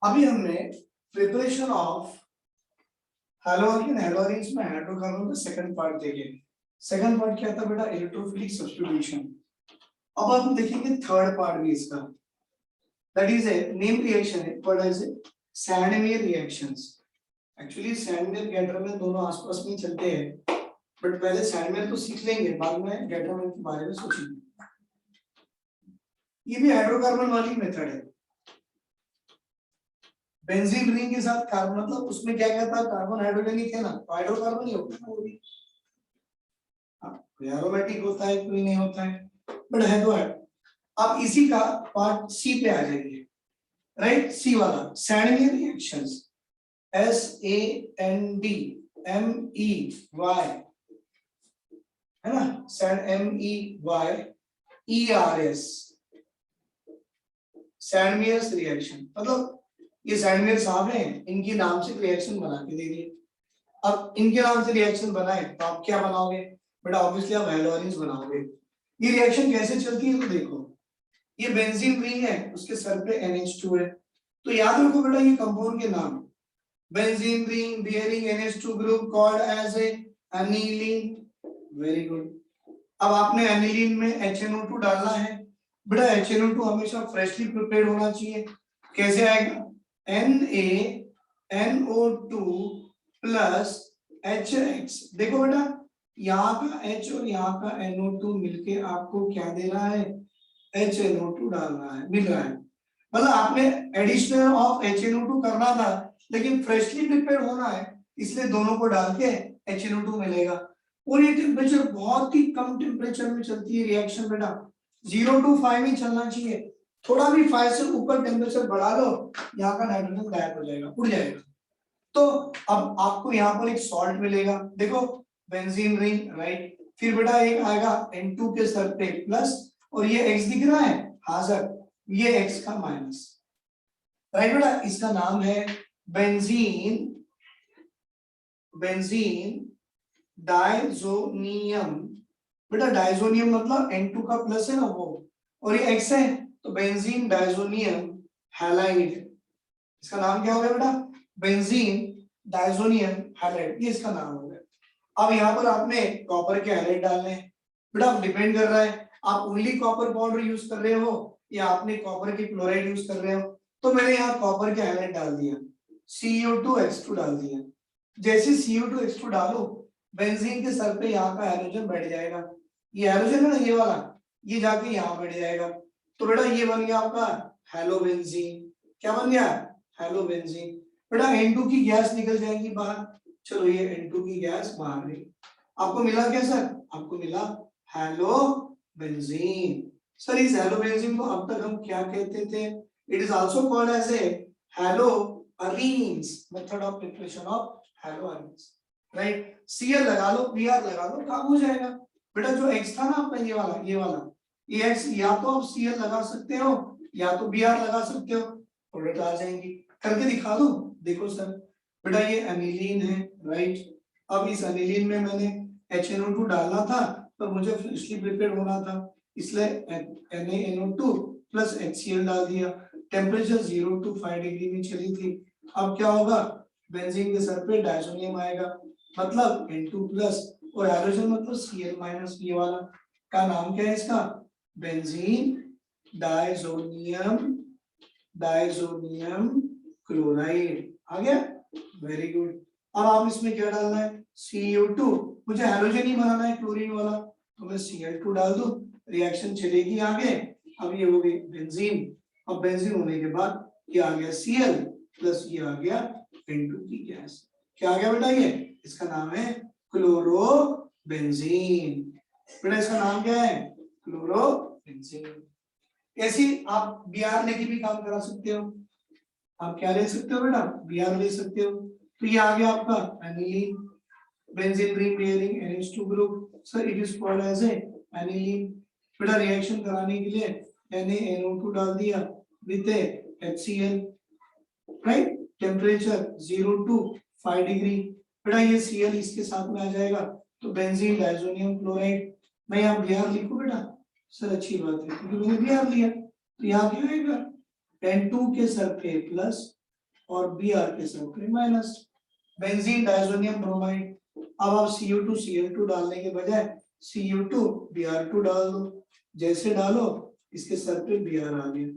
Speaker 1: अभी हमने प्रिपरेशन ऑफ हेलोरिन, हेलोरिन्स में हाइड्रोकार्बन का सेकंड पार्ट देखे। सेकंड पार्ट क्या था बेटा, इलेक्ट्रोफिलिक सब्स्टिट्यूशन। अब हम देखेंगे थर्ड पार्ट भी इसका, that is a name reaction है, what is it, Sandmeyer reactions. Actually Sandmeyer Gattermann दोनों आसपास में चलते हैं, बट पहले सैंडमेयर तो सीख लेंगे, बाद में गैड्रामेर के बारे में सोचेंगे। ये भी हाइड्रोकार्बन वाली मेथड है, बेंजीन रिंग के साथ कार्बन, मतलब उसमें क्या क्या था, कार्बन हाइड्रोजन ही थे ना, तो हाइड्रोकार्बन ही होता है वो भी, एरोमेटिक होता है कोई नहीं होता है, बट है तो है। अब इसी का पार्ट सी पे आ जाइए, राइट, सी वाला सैंडमेयर रिएक्शंस, SANDMEY है ना, SANDMEYERS, सैंडमेयर्स रिएक्शन, मतलब ये सैंडमेयर साहब हैं, इनके नाम से रिएक्शन बना के दे दिए। अब इनके नाम से रिएक्शन बनाए तो आप क्या बनाओगे बेटा, ऑब्वियसली आप हेलोरिन्स बनाओगे। ये रिएक्शन कैसे चलती है तो देखो, ये बेंजीन रिंग है, उसके सर पे NH2 है, तो याद रखो बेटा ये कंपाउंड के नाम, benzene ring bearing NH2 group called as a aniline, very good. अब आपने एनिलीन में HNO2 डालना है बेटा, HNO2 हमेशा फ्रेशली प्रिपेयर्ड होना चाहिए, कैसे आएगा? NaNO2 plus HX। देखो बेटा, यहाँ का H और यहाँ का NO2 मिलके आपको क्या दे रहा है? HNO2 डाल रहा है, मिल रहा है। मतलब आपने एडिशन ऑफ HNO2 करना था, लेकिन फ्रेशली प्रिपेयर होना है, इसलिए दोनों को डाल के HNO2 मिलेगा। और ये टेम्परेचर बहुत ही कम टेम्परेचर में चलती है रिएक्शन बेटा, 0 to 5 ही चलना चाहिए। थोड़ा भी 5 से ऊपर टेम्परेचर बढ़ा लो, यहाँ का नाइट्रोजन गायब हो जाएगा, उड़ जाएगा। तो अब आपको यहाँ पर एक सॉल्ट मिलेगा, देखो बेंजीन रिंग, राइट। फिर बेटा एक आएगा N2 के सर पे प्लस, और ये X दिख रहा है, हाँ सर, ये X का माइनस, राइट बेटा। इसका नाम है बेंजीन डाइजोनियम। बेटा डाइजोनियम मतलब N2 का प्लस है ना वो, और ये X है, तो बेंजीन डाइजोनियम हैलाइड। इसका नाम क्या हो गया बेटा? बेंजीन डाइजोनियम हैलाइड, ये इसका नाम हो गया। अब यहाँ पर आपने कॉपर के हैलाइड डालने हैं बेटा, अब डिपेंड कर रहा है आप ओनली कॉपर पाउडर यूज कर रहे हो या आपने कॉपर की क्लोराइड यूज कर रहे हो। तो मैंने यहाँ कॉपर के हैलाइड डाल दिया, CO2H2 डाल दिया। जैसे CO2H2 डालो, बेंजीन के सर पे यहाँ का हाइड्रोजन बैठ जाएगा, ये हाइड्रोजन है ना, ये वाला, ये जाके यहाँ बैठ जाएगा। तो बेटा ये बन गया आपका हेलोबेंजीन। क्या बन गया? हेलोबेंजीन। बेटा N2 की गैस निकल जाएगी बाहर, चलो ये N2 की गैस बाहर गई। आपको मिला क्या सर? आपको मिला हेलोबेंजीन। सर इस हेलोबेंजीन को अब तक हम क्या कहते थे? It is also called as a haloarenes, method of preparation of haloarenes, right. Cl लगा लो, Br लगा लो, काम हो जाएगा। बेटा जो X था ना आपका, ये वाला ये X, या तो आप Cl लगा सकते हो या तो Br लगा सकते हो, प्रोडक्ट आ जाएंगी। करके दिखा दो, देखो सर। बेटा ये एनिलीन है, राइट। अब इस एनिलीन में मैंने HNO2 डालना था, पर मुझे फ्रेशली प्रिपेयर होना था, इसलिए NaNO2 प्लस HCl डाल दिया। टेम्परेचर 0 to 5 डिग्री में चली थी। अब क्या होगा? बेंजीन के सर पे डाइसोनियम आएगा, मतलब N2 प्लस, और हाइड्रोजन मतलब Cl माइनस, ये वाला का नाम क्या है इसका? Benzene diazonium chloride. आ गया? Very good. अब आप इसमें क्या डालना है? CO2। मुझे हाइड्रोजन ही बनाना है क्लोरीन वाला, तो मैं Cl2 डाल दूं, रिएक्शन चलेगी आगे। अब ये हो गई बेंजीन। अब बेंजीन होने के बाद ये आ गया Cl प्लस ये आ गया N2 की गैस। क्या आ गया बेटा? ये इसका नाम है क्लोरोबेंजीन। बेटा इसका नाम क्या है? क्लोरोबेंजीन। ऐसी आप Br लेके भी काम करा सकते हो। आप क्या ले सकते हो बेटा? Br ले सकते हो। तो ये आ गया आपका aniline, benzene ring bearing NH2 group, sir it is called as a aniline. बेटा रिएक्शन कराने के लिए NaNO2 डाल दिया with HCl, right. Temperature 0 to 5 degree. बेटा ये Cl इसके साथ में आ जाएगा, तो बेंजीन डाइसोनियम क्लोराइड। मैं यहाँ Br लिखूं बेटा? सर अच्छी बात है, क्योंकि मैंने Br लिया, तो यहाँ क्या आएगा? N2 के सर पे प्लस और Br के सर पे माइनस, बेंजीन डाइसोनियम ब्रोमाइड। अब आप CO2 Cl2 डालने के बजाय CO2 Br2 डाल दो, जैसे डालो इसके सर पे Br आ गया,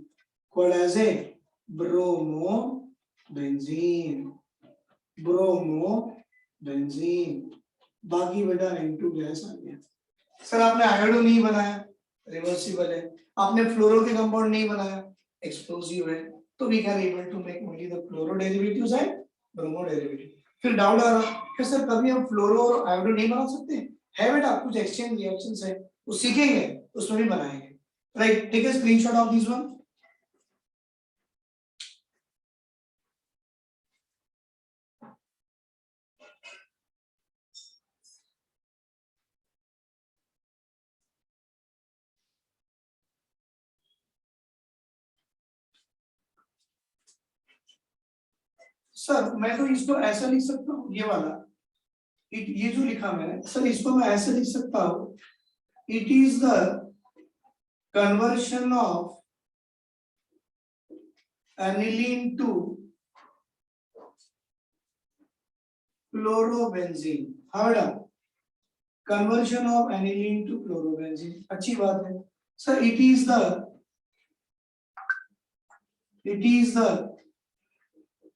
Speaker 1: called as a bromobenzene. बाकी बेटा N2 गैस आ गया। सर आपने आयोडो नहीं बनाया, रिवर्सिबल है। आपने फ्लोरो के कंपाउंड नहीं बनाया, एक्सप्लोसिव है, तो we can able to make only the fluoro derivatives and bromo derivative. फिर डाउट आ रहा है सर कभी हम फ्लोरो और आयोडो नहीं बना सकते? है बेटा, कुछ एक्सचेंज रिएक्शंस है, वो सीखेंगे, उसमें भी बनाएंगे, right. Take a screenshot of this one. Sir मैं तो इसको ऐसा लिख सकता हूँ, ये वाला, ये जो लिखा मैंने, सर इसको मैं ऐसे लिख सकता हूँ, it is the conversion of aniline to chlorobenzene. हाँ बेटा, conversion of aniline to chlorobenzene, अच्छी बात है। Sir it is it is the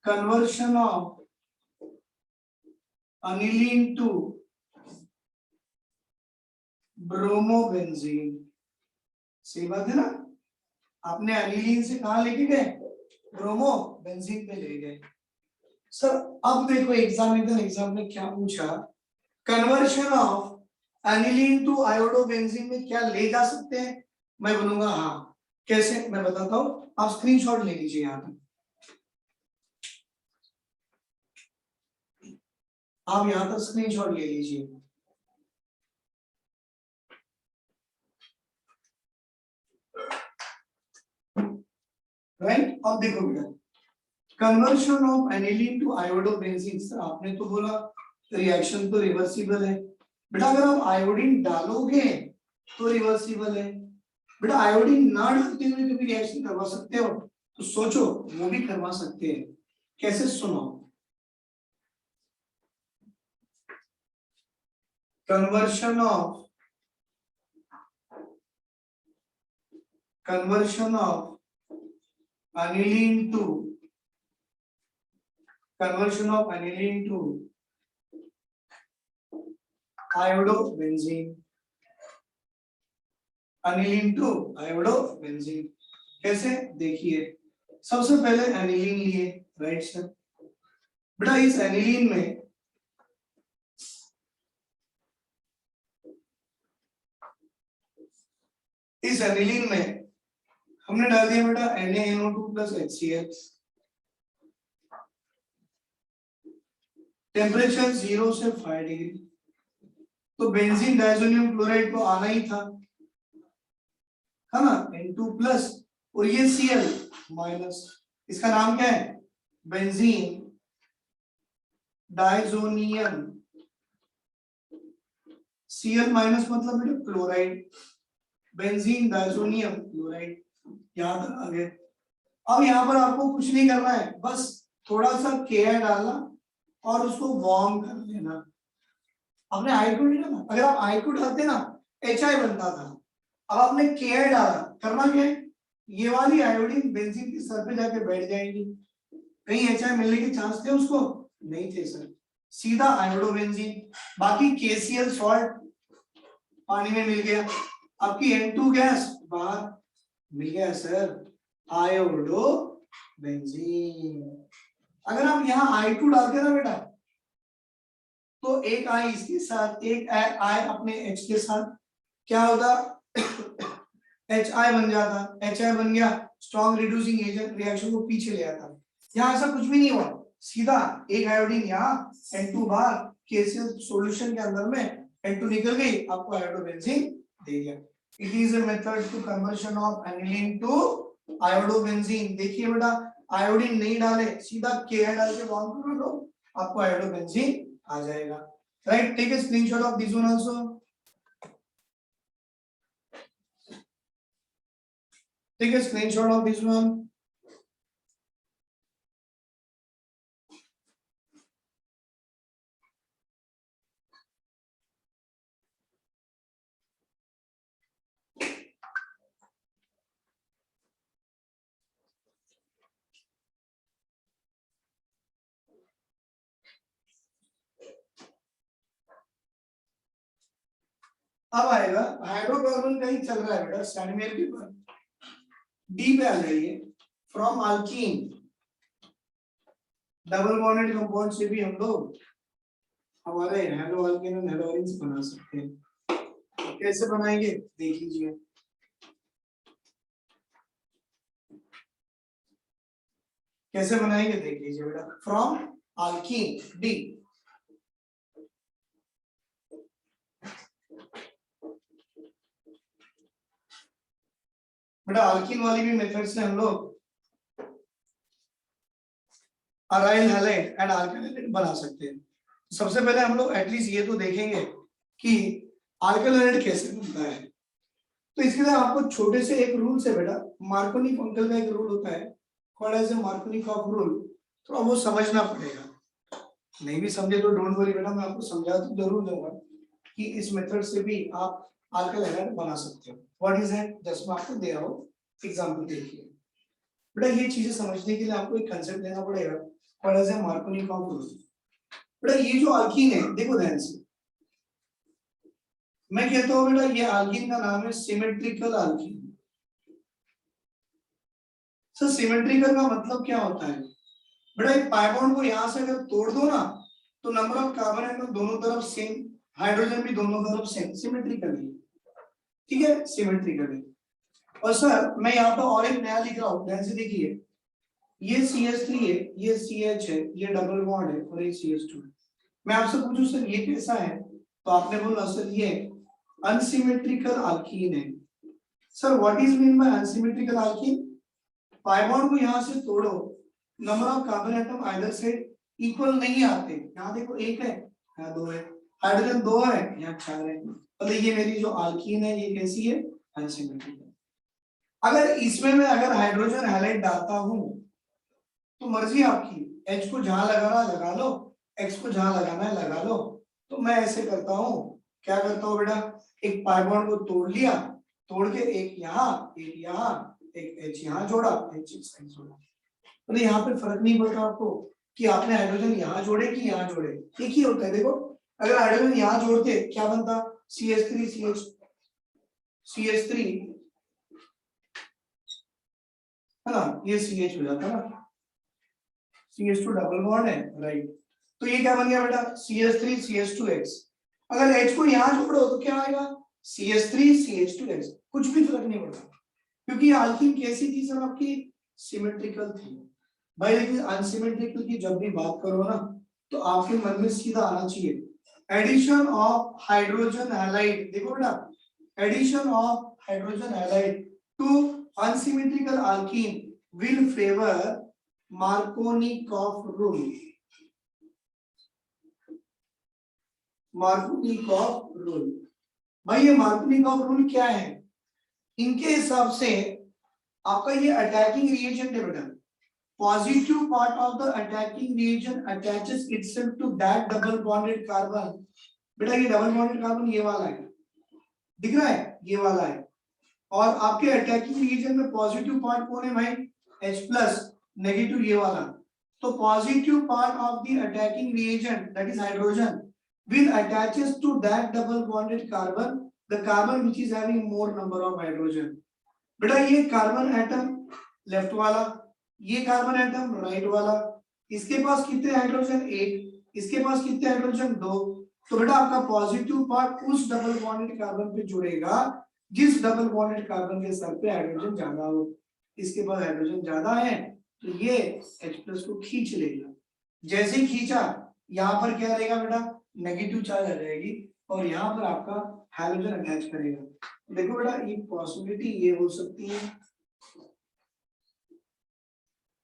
Speaker 1: conversion of aniline to bromobenzene. सही बात है ना, आपने एनिलीन से कहां लेके गए, ब्रोमोबेंजीन पे ले गए। सर अब देखो एग्जाम में क्या पूछा, conversion of aniline to iodobenzene में क्या ले जा सकते हैं, मैं बोलूंगा हाँ। कैसे, मैं बताता हूं, आप स्क्रीनशॉट ले लीजिए यहाँ पे, आप यहां पर स्क्रीनशॉट ले लीजिए। राइट, अब देखो बेटा, conversion of aniline to iodobenzene, sir आपने तो बोला रिएक्शन तो रिवर्सिबल है। बेटा अगर आप आयोडीन डालोगे तो रिवर्सिबल है, बेटा आयोडीन ना डालते हुए कभी रिएक्शन करवा सकते हो, तो सोचो वो भी करवा सकते हैं। कैसे, सुनो, conversion of aniline to iodobenzene, aniline to iodobenzene। कैसे, देखिए सबसे पहले एनिलीन लिए, राइट सर। बेटा इस एनिलीन में हमने डाल दिया बेटा NaNO2 प्लस HCl, टेम्परेचर 0 से 5 डिग्री, तो बेंजीन डाइजोनियम क्लोराइड को आना ही था, है ना, N2 प्लस, और ये Cl माइनस, इसका नाम क्या है, बेंजीन डाइजोनियम, Cl माइनस मतलब बेटा क्लोराइड, बेंजीन डाइजोनियम क्लोराइड, यहां तक आ गए। अब यहाँ पर आपको कुछ नहीं करना है, बस थोड़ा सा Ki डालना और उसको वार्म कर लेना। आपने I2 नहीं डाला, अगर आप I2 डालते ना HI बनता था, अब आपने Ki डाला, करना क्या है, ये वाली आयोडीन बेंजीन के सर पे जाके बैठ जाएगी, कहीं HI मिलने के चांस थे उसको, नहीं थे सर, सीधा आयोडोबेंजीन। बाकी KCl सॉल्ट पानी में मिल गया, आपकी N2 गैस बाहर मिल गया सर, आयोडो बेंजीन। अगर आप यहाँ I2 डालते ना बेटा, तो एक I इसके साथ, एक I अपने H के साथ, क्या होता HI बन जाता, HI बन गया, स्ट्रॉन्ग रिड्यूसिंग एजेंट, रिएक्शन को पीछे ले आता। यहाँ ऐसा कुछ भी नहीं हुआ, सीधा एक आयोडीन यहाँ, N2 बाहर, KCl सॉल्यूशन के अंदर में, N2 निकल गई, आपको आयोडोबेंजीन दे दिया। It is a method to conversion of aniline to iodobenzene। देखिए बेटा आयोडीन नहीं डाले, सीधा Ki डाल के वार्म कर लो, आपको आयोडोबेंजीन आ जाएगा। Right, take a screenshot of this one also, take a screenshot of this one. अब आएगा हाइड्रोकार्बन कहीं चल रहा है बेटा, स्टैंडर्ड पेपर डी पे आ जाइए, from alkyne double bonded compound से भी हम लोग हमारे हेलो अल्कीन और हेलो अल्कीन बना सकते हैं। कैसे बनाएंगे देख लीजिए, कैसे बनाएंगे देख लीजिए बेटा, फ्रॉम अल्कीन डी, बेटा अल्कीन वाली भी मेथड से हम लोग aryl halide and alkyl halide बना सकते हैं। सबसे पहले हम लोग एटलीस्ट ये तो देखेंगे कि अल्काइल हैलाइड कैसे बनता है, तो इसके लिए आपको छोटे से एक रूल से बेटा, मार्कोनी अंकल का एक रूल होता है, called as a Markovnikov rule, तो वो समझना पड़ेगा, नहीं भी समझे तो डोंट वरी बेटा, मैं आपको समझा तो जरूर दूंगा कि इस मेथड से भी आप अल्काइल हैलाइड बना सकते हो। व्हाट इज इट, जस्ट मैं आपको दे रहा हूं एग्जांपल, देखिए बेटा ये चीजें समझने के लिए आपको एक कंसेप्ट लेना पड़ेगा, व्हाट इज अ मार्कोनी-कॉफ रूल। बेटा ये जो अल्कीन है, देखो ध्यान से, मैं कहता हूँ बेटा ये अल्कीन का नाम है सिमेट्रिकल अल्कीन। सर सिमेट्रिकल का मतलब क्या होता है? बेटा एक पाई बॉन्ड को यहां से अगर तोड़ दो ना, तो नंबर ऑफ कार्बन एटम दोनों तरफ सेम, हाइड्रोजन भी दोनों तरफ सेम, सिमेट्रिकली, ठीक है, सिमेट्रिकली। और सर मैं यहाँ पर और एक नया लिख रहा हूँ, ध्यान से देखिए, ये CH3 है, ये CH है, ये डबल बॉन्ड है और ये CH2 है। मैं आपसे पूछूं सर ये कैसा है, तो आपने बोला सर ये अनसिमेट्रिकल अल्कीन है। Sir what is mean by unsymmetrical alkyne? Pi bond को यहां से तोड़ो, number of carbon atom either side equal नहीं आते, यहाँ देखो एक है, यहाँ दो है, हाइड्रोजन दो है, यहाँ चार है, मतलब ये मेरी जो अल्कीन है ये कैसी है? अनसिमेट्रिकल। अगर इसमें मैं अगर हाइड्रोजन हैलाइड डालता हूं तो मर्जी आपकी, H को जहां लगाना लगा लो, X को जहां लगाना है लगा लो। तो मैं ऐसे करता हूं, क्या करता हूं बेटा, एक पाई बॉन्ड को तोड़ लिया, तोड़ के एक यहाँ एक H यहाँ जोड़ा, H जोड़ा, मतलब यहाँ पे फर्क नहीं पड़ रहा आपको कि आपने हाइड्रोजन यहाँ जोड़े कि यहाँ जोड़े, एक ही होता है। देखो अगर हाइड्रोजन यहाँ जोड़ते क्या बनता, CH3 है ना, ये CH हो जाता ना, CH2 डबल बॉन्ड है, राइट। तो ये क्या बन गया बेटा, CH3 CH2X। अगर H को यहाँ जोड़ो तो क्या आएगा, CH3 CH2X, कुछ भी फर्क नहीं पड़ता, क्योंकि अल्कीन कैसी थी सर आपकी, सिमेट्रिकल थी भाई। लेकिन अनसिमेट्रिकल की जब भी बात करो ना, तो आपके मन में सीधा आना चाहिए एडिशन ऑफ हाइड्रोजन हैलाइड। देखो बेटा, addition of hydrogen halide to unsymmetrical alkene will favor Markovnikov rule। Markovnikov rule, भाई ये मार्कोनिकॉफ रूल क्या है? इनके हिसाब से आपका ये अटैकिंग रिएजेंट है बेटा, positive part of the attacking reagent attaches itself to that double bonded carbon. बेटा ये डबल बॉन्डेड कार्बन ये वाला है, दिख रहा है, ये वाला है। और आपके अटैकिंग रिएजेंट में पॉजिटिव पार्ट कौन है भाई, H+, नेगेटिव ये वाला। तो positive part of the attacking reagent that is hydrogen will attaches to that double bonded carbon, the carbon which is having more number of hydrogen। बेटा ये कार्बन एटम लेफ्ट वाला, ये कार्बन एटम राइट वाला, इसके पास कितने हाइड्रोजन, एक, इसके पास कितने हाइड्रोजन, दो। तो बेटा आपका पॉजिटिव पार्ट उस डबल बॉन्डेड कार्बन पे जुड़ेगा जिस डबल बॉन्डेड कार्बन के सर पे हाइड्रोजन ज्यादा हो। इसके पास हाइड्रोजन ज्यादा है तो ये H+ को खींच लेगा, जैसे ही खींचा यहाँ पर क्या रहेगा बेटा, नेगेटिव चार्ज आ जाएगी और यहाँ पर आपका हाइड्रोजन अटैच करेगा। देखो बेटा ये पॉसिबिलिटी ये हो सकती है,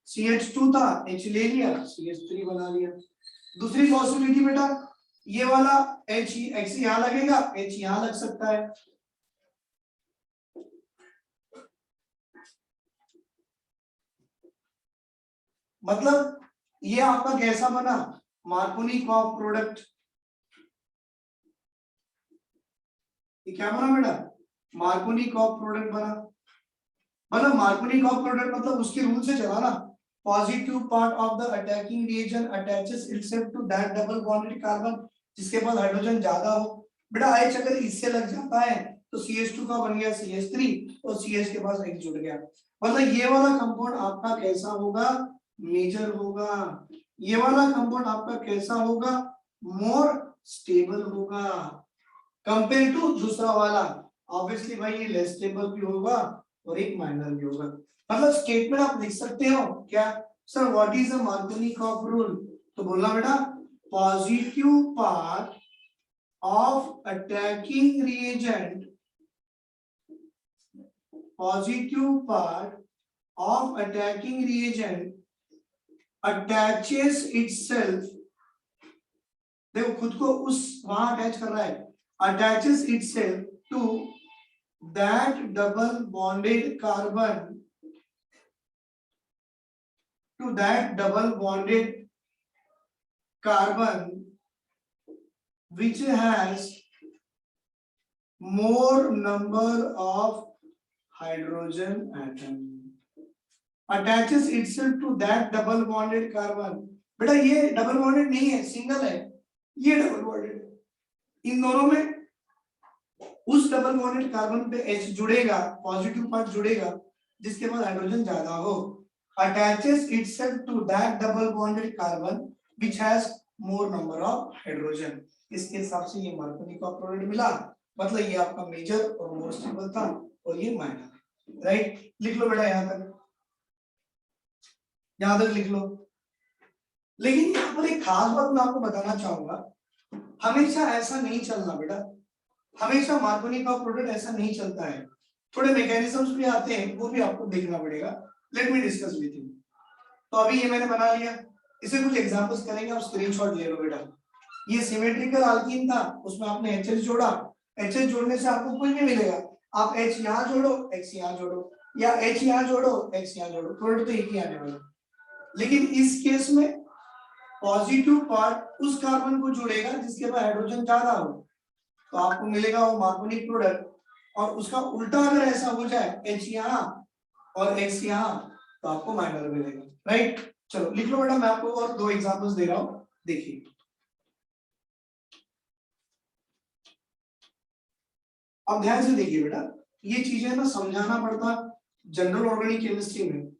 Speaker 1: CH2 था, H ले लिया, CH3 बना लिया। दूसरी पॉसिबिलिटी बेटा ये वाला X यहाँ लगेगा, H यहाँ लग सकता है। मतलब ये आपका कैसा बना, मार्कोनिकॉफ प्रोडक्ट। ये क्या बना बेटा, मार्कोनिकॉफ प्रोडक्ट बना। मतलब मार्कोनिकॉफ प्रोडक्ट मतलब उसके रूल से चला ना, positive part of the attacking reagent attaches itself to that double bonded carbon जिसके पास हाइड्रोजन ज्यादा हो। बेटा H अगर इससे लग जाता है तो CH2 का बन गया CH3 और CH के पास X जुड़ गया। मतलब ये वाला कंपाउंड आपका कैसा होगा, मेजर होगा। ये वाला कंपाउंड आपका कैसा होगा, मोर स्टेबल होगा कंपेयर टू दूसरा वाला। ऑब्वियसली भाई ये लेस स्टेबल भी होगा और एक माइनर भी होगा। मतलब स्टेटमेंट आप लिख सकते हो क्या, sir what is the Markovnikov rule, तो बोलना बेटा positive part of attacking reagent, positive part of attacking reagent attaches itself, देखो खुद को उस वहां अटैच कर रहा है, attaches itself to that double bonded carbon, to that double bonded carbon which has more number of hydrogen atom। Attaches itself to that double bonded carbon. बेटा ये डबल बॉन्डेड नहीं है, सिंगल है, ये डबल बॉन्डेड है। इन दोनों में उस डबल बॉन्डेड कार्बन पे H जुड़ेगा, पॉजिटिव पार्ट जुड़ेगा जिसके पास हाइड्रोजन ज्यादा हो। Attaches itself to that double bonded carbon which has more number of hydrogen. इसके हिसाब से ये मार्कोनी का प्रोडक्ट मिला, मतलब ये आपका मेजर और मोर स्टेबल था और ये माइनर। राइट, लिख लो बेटा यहां तक लिख लो। लेकिन यहाँ पर एक खास बात मैं आपको बताना चाहूंगा, हमेशा ऐसा नहीं चलना बेटा, हमेशा मार्कोनी का प्रोडक्ट ऐसा नहीं चलता है, थोड़े मैकेनिज्म्स भी आते हैं, वो भी आपको देखना पड़ेगा। Let me discuss with you. तो अभी ये मैंने बना लिया, इसे कुछ एग्जांपल्स करेंगे, आप स्क्रीनशॉट ले लो बेटा। ये सिमेट्रिकल अल्कीन था, उसमें आपने HH जोड़ा, HH जोड़ने से आपको कुछ नहीं मिलेगा, आप H यहाँ जोड़ो, X यहाँ जोड़ो, या H यहाँ जोड़ो, X यहाँ जोड़ो, प्रोडक्ट तो एक ही आने वाला। लेकिन इस केस में पॉजिटिव पार्ट उस कार्बन को जुड़ेगा जिसके पास हाइड्रोजन ज्यादा हो, तो आपको मिलेगा वो मार्कोनी प्रोडक्ट। और उसका उल्टा अगर ऐसा हो जाए, H यहाँ और X यहाँ, तो आपको माइनर मिलेगा। राइट, चलो लिख लो बेटा, मैं आपको और दो एग्जांपल्स दे रहा हूं, देखिए। अब ध्यान से देखिए बेटा, ये चीजें ना समझाना पड़ता जनरल ऑर्गेनिक केमिस्ट्री में,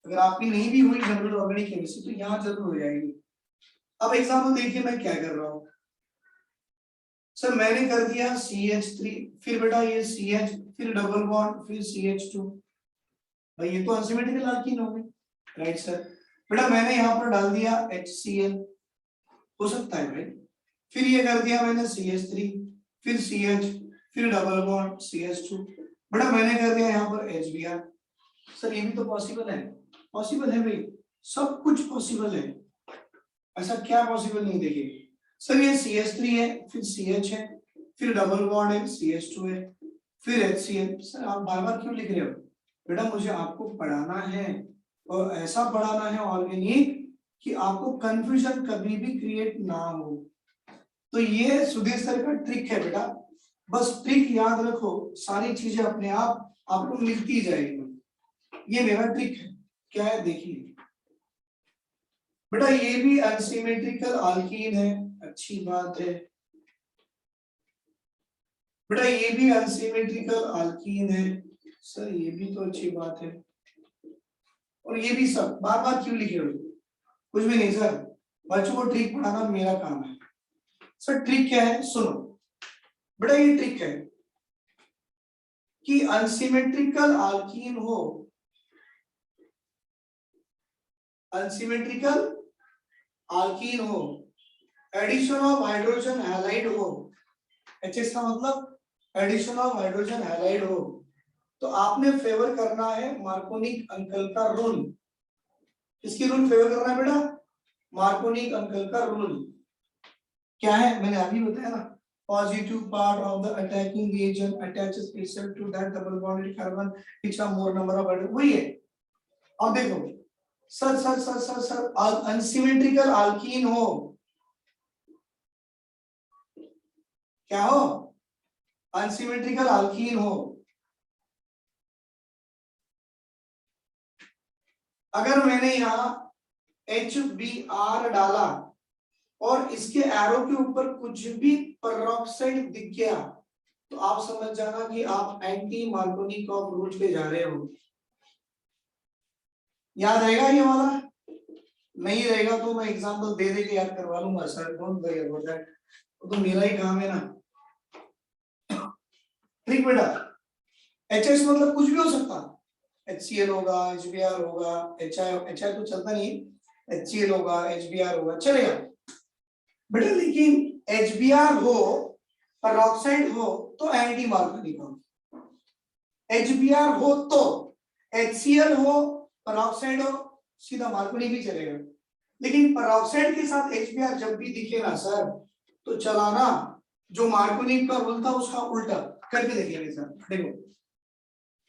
Speaker 1: अगर आपकी नहीं भी हुई जनरल ऑर्गेनिक केमिस्ट्री तो यहाँ जरूर हो जाएगी। अब एग्जांपल देखिए मैं क्या कर रहा हूं। सर मैंने कर दिया CH3, फिर बेटा ये CH, फिर डबल बॉन्ड, फिर CH2, भाई ये तो अनसिमेट्रिकल अल्कीन हो गई। राइट सर, बेटा मैंने यहाँ पर डाल दिया HCl, हो सकता है राइट, फिर ये कर दिया मैंने CH3, फिर CH, फिर डबल बॉन्ड CH2, बेटा मैंने कर दिया यहाँ पर HBr। सर ये भी तो पॉसिबल है, पॉसिबल है भाई, सब कुछ पॉसिबल है, ऐसा क्या पॉसिबल नहीं। देखिए सर ये CH3 है, फिर CH है, फिर डबल बॉन्ड है, CH2 है, फिर HCl। सर आप बार बार क्यों लिख रहे हो बेटा, मुझे आपको पढ़ाना है और ऐसा पढ़ाना है ऑर्गेनिक कि आपको कंफ्यूजन कभी भी क्रिएट ना हो। तो ये सुधीर सर का ट्रिक है बेटा, बस ट्रिक याद रखो, सारी चीजें अपने आप आपको मिलती जाएगी। ये मेरा ट्रिक है, क्या है देखिए बेटा, ये भी अनसिमेट्रिकल अल्कीन है, अच्छी बात है बेटा, ये भी अनसिमेट्रिकल अल्कीन है, सर ये भी तो अच्छी बात है। और ये भी सब बार बार क्यों लिखे हो, कुछ भी नहीं सर, बच्चों को ट्रिक पढ़ाना मेरा काम है। सर ट्रिक क्या है सुनो बेटा, ये ट्रिक है कि अनसिमेट्रिकल अल्कीन हो, अनसिमेट्रिकल अल्कीन हो, एडिशन ऑफ हाइड्रोजन हैलाइड हो, एचएस का मतलब एडिशन ऑफ हाइड्रोजन हैलाइड हो, तो आपने फेवर करना है मार्कोनिक अंकल का रूल। किसकी रूल फेवर करना है बेटा, मार्कोनिक अंकल का रूल। क्या है मैंने अभी बताया ना, positive part of the attacking reagent attaches itself to that double bonded carbon which have more number of hydrogen, वही है। अब देखो sir sir sir sir sir unsymmetrical alkene हो, क्या हो, अनसिमेट्रिकल अल्कीन हो, अगर मैंने यहाँ HBr डाला और इसके एरो के ऊपर कुछ भी पेरोक्साइड दिख गया, तो आप समझ जाना कि आप एंटी मार्कोनी ऑफ रूट पे जा रहे हो। याद रहेगा ये वाला, नहीं रहेगा तो मैं एग्जांपल दे दे के याद करवा लूंगा sir, don't worry about that, तो मेरा ही काम है ना। ठीक बेटा, HS मतलब कुछ भी हो सकता, HCl होगा, HBr होगा, HI तो चलता नहीं, HCl होगा, HBr होगा, चलेगा बेटा। लेकिन HBr हो, पेरोक्साइड हो तो एंटी मार्कोनिक हो, HBr हो तो, HCl हो, पेरोक्साइड हो, सीधा मार्कोनिक भी चलेगा। लेकिन पेरोक्साइड के साथ HBr जब भी दिखे ना सर, तो चलाना जो मार्कोनिक का रूल था उसका उल्टा करके देखिए सर। देखो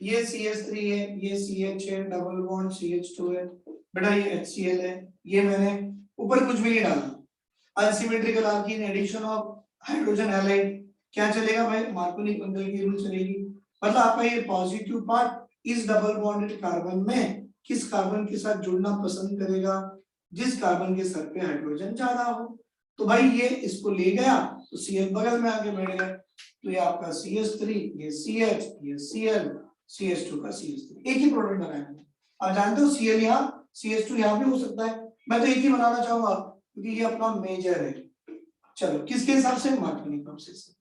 Speaker 1: ये CH3 है, ये CH है, डबल बॉन्ड CH2 है, बेटा ये HCl है, ये मैंने ऊपर कुछ भी नहीं डाला, unsymmetrical alkene addition of hydrogen halide, क्या चलेगा भाई, मार्कोनिक अंकल की रूल चलेगी। मतलब आपका ये पॉजिटिव पार्ट इस डबल बॉन्डेड कार्बन में किस कार्बन के साथ जुड़ना पसंद करेगा, जिस कार्बन के सर पे हाइड्रोजन ज्यादा हो। तो भाई ये इसको ले गया तो CH बगल में आके बैठ गया, तो ये आपका CH3, ये CH, ये Cl, CH2 का CH3, एक ही प्रोडक्ट बनाया। आप जानते हो Cl यहाँ, CH2 यहाँ भी हो सकता है, मैं तो एक ही बनाना चाहूंगा क्योंकि ये अपना मेजर है। चलो किसके हिसाब से, मार्कोनी प्रोसेस से।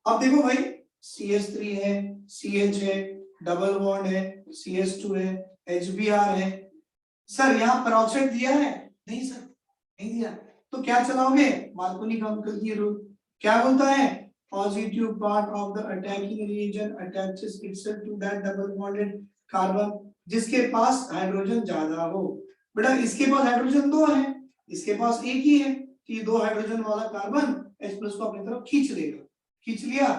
Speaker 1: अब देखो भाई CH3 है, CH है, डबल बॉन्ड है, CH2 है, HBr है। सर यहाँ पेरोक्साइड दिया है? नहीं सर, नहीं दिया। तो क्या चलाओगे, मार्कोनी का अंकल की रूल। क्या बोलता है, positive part of the attacking reagent attaches itself to that double bonded carbon जिसके पास हाइड्रोजन ज्यादा हो। बेटा इसके पास हाइड्रोजन 2 है, इसके पास एक ही है, कि 2 हाइड्रोजन वाला कार्बन H+ को अपनी तरफ खींच लेगा। खींच लिया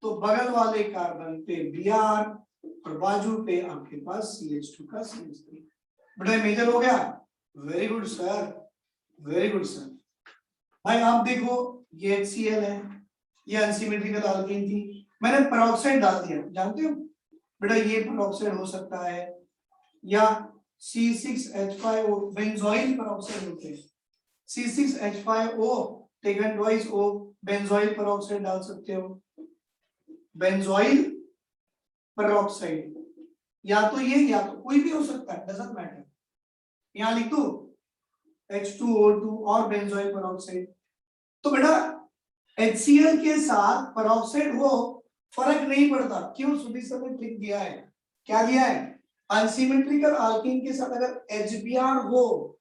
Speaker 1: तो बगल वाले कार्बन पे Br और बाजू पे आपके पास CH2 का CH3। बेटा मेजर हो गया, very good sir, very good sir. भाई आप देखो ये HCl है, ये अनसिमेट्रिकल अल्कीन थी, मैंने पेरोक्साइड डाल दिया, जानते हो बेटा ये पेरोक्साइड हो सकता है, या C6H5O बेंजोइल पेरोक्साइड होते हैं, C6H5O taken twice O benzoyl peroxide डाल सकते हो, बेंजोइल पेरोक्साइड, या तो ये या तो कोई भी हो सकता है, डजंट मैटर। यहां लिख दो H2O2 और बेंजोइल पेरोक्साइड। तो बेटा HCl के साथ पेरोक्साइड हो फर्क नहीं पड़ता, क्यों, सुधीर सर ने ट्रिक दिया है, क्या दिया है, अनसिमेट्रिकल अल्कीन के साथ अगर HBr हो,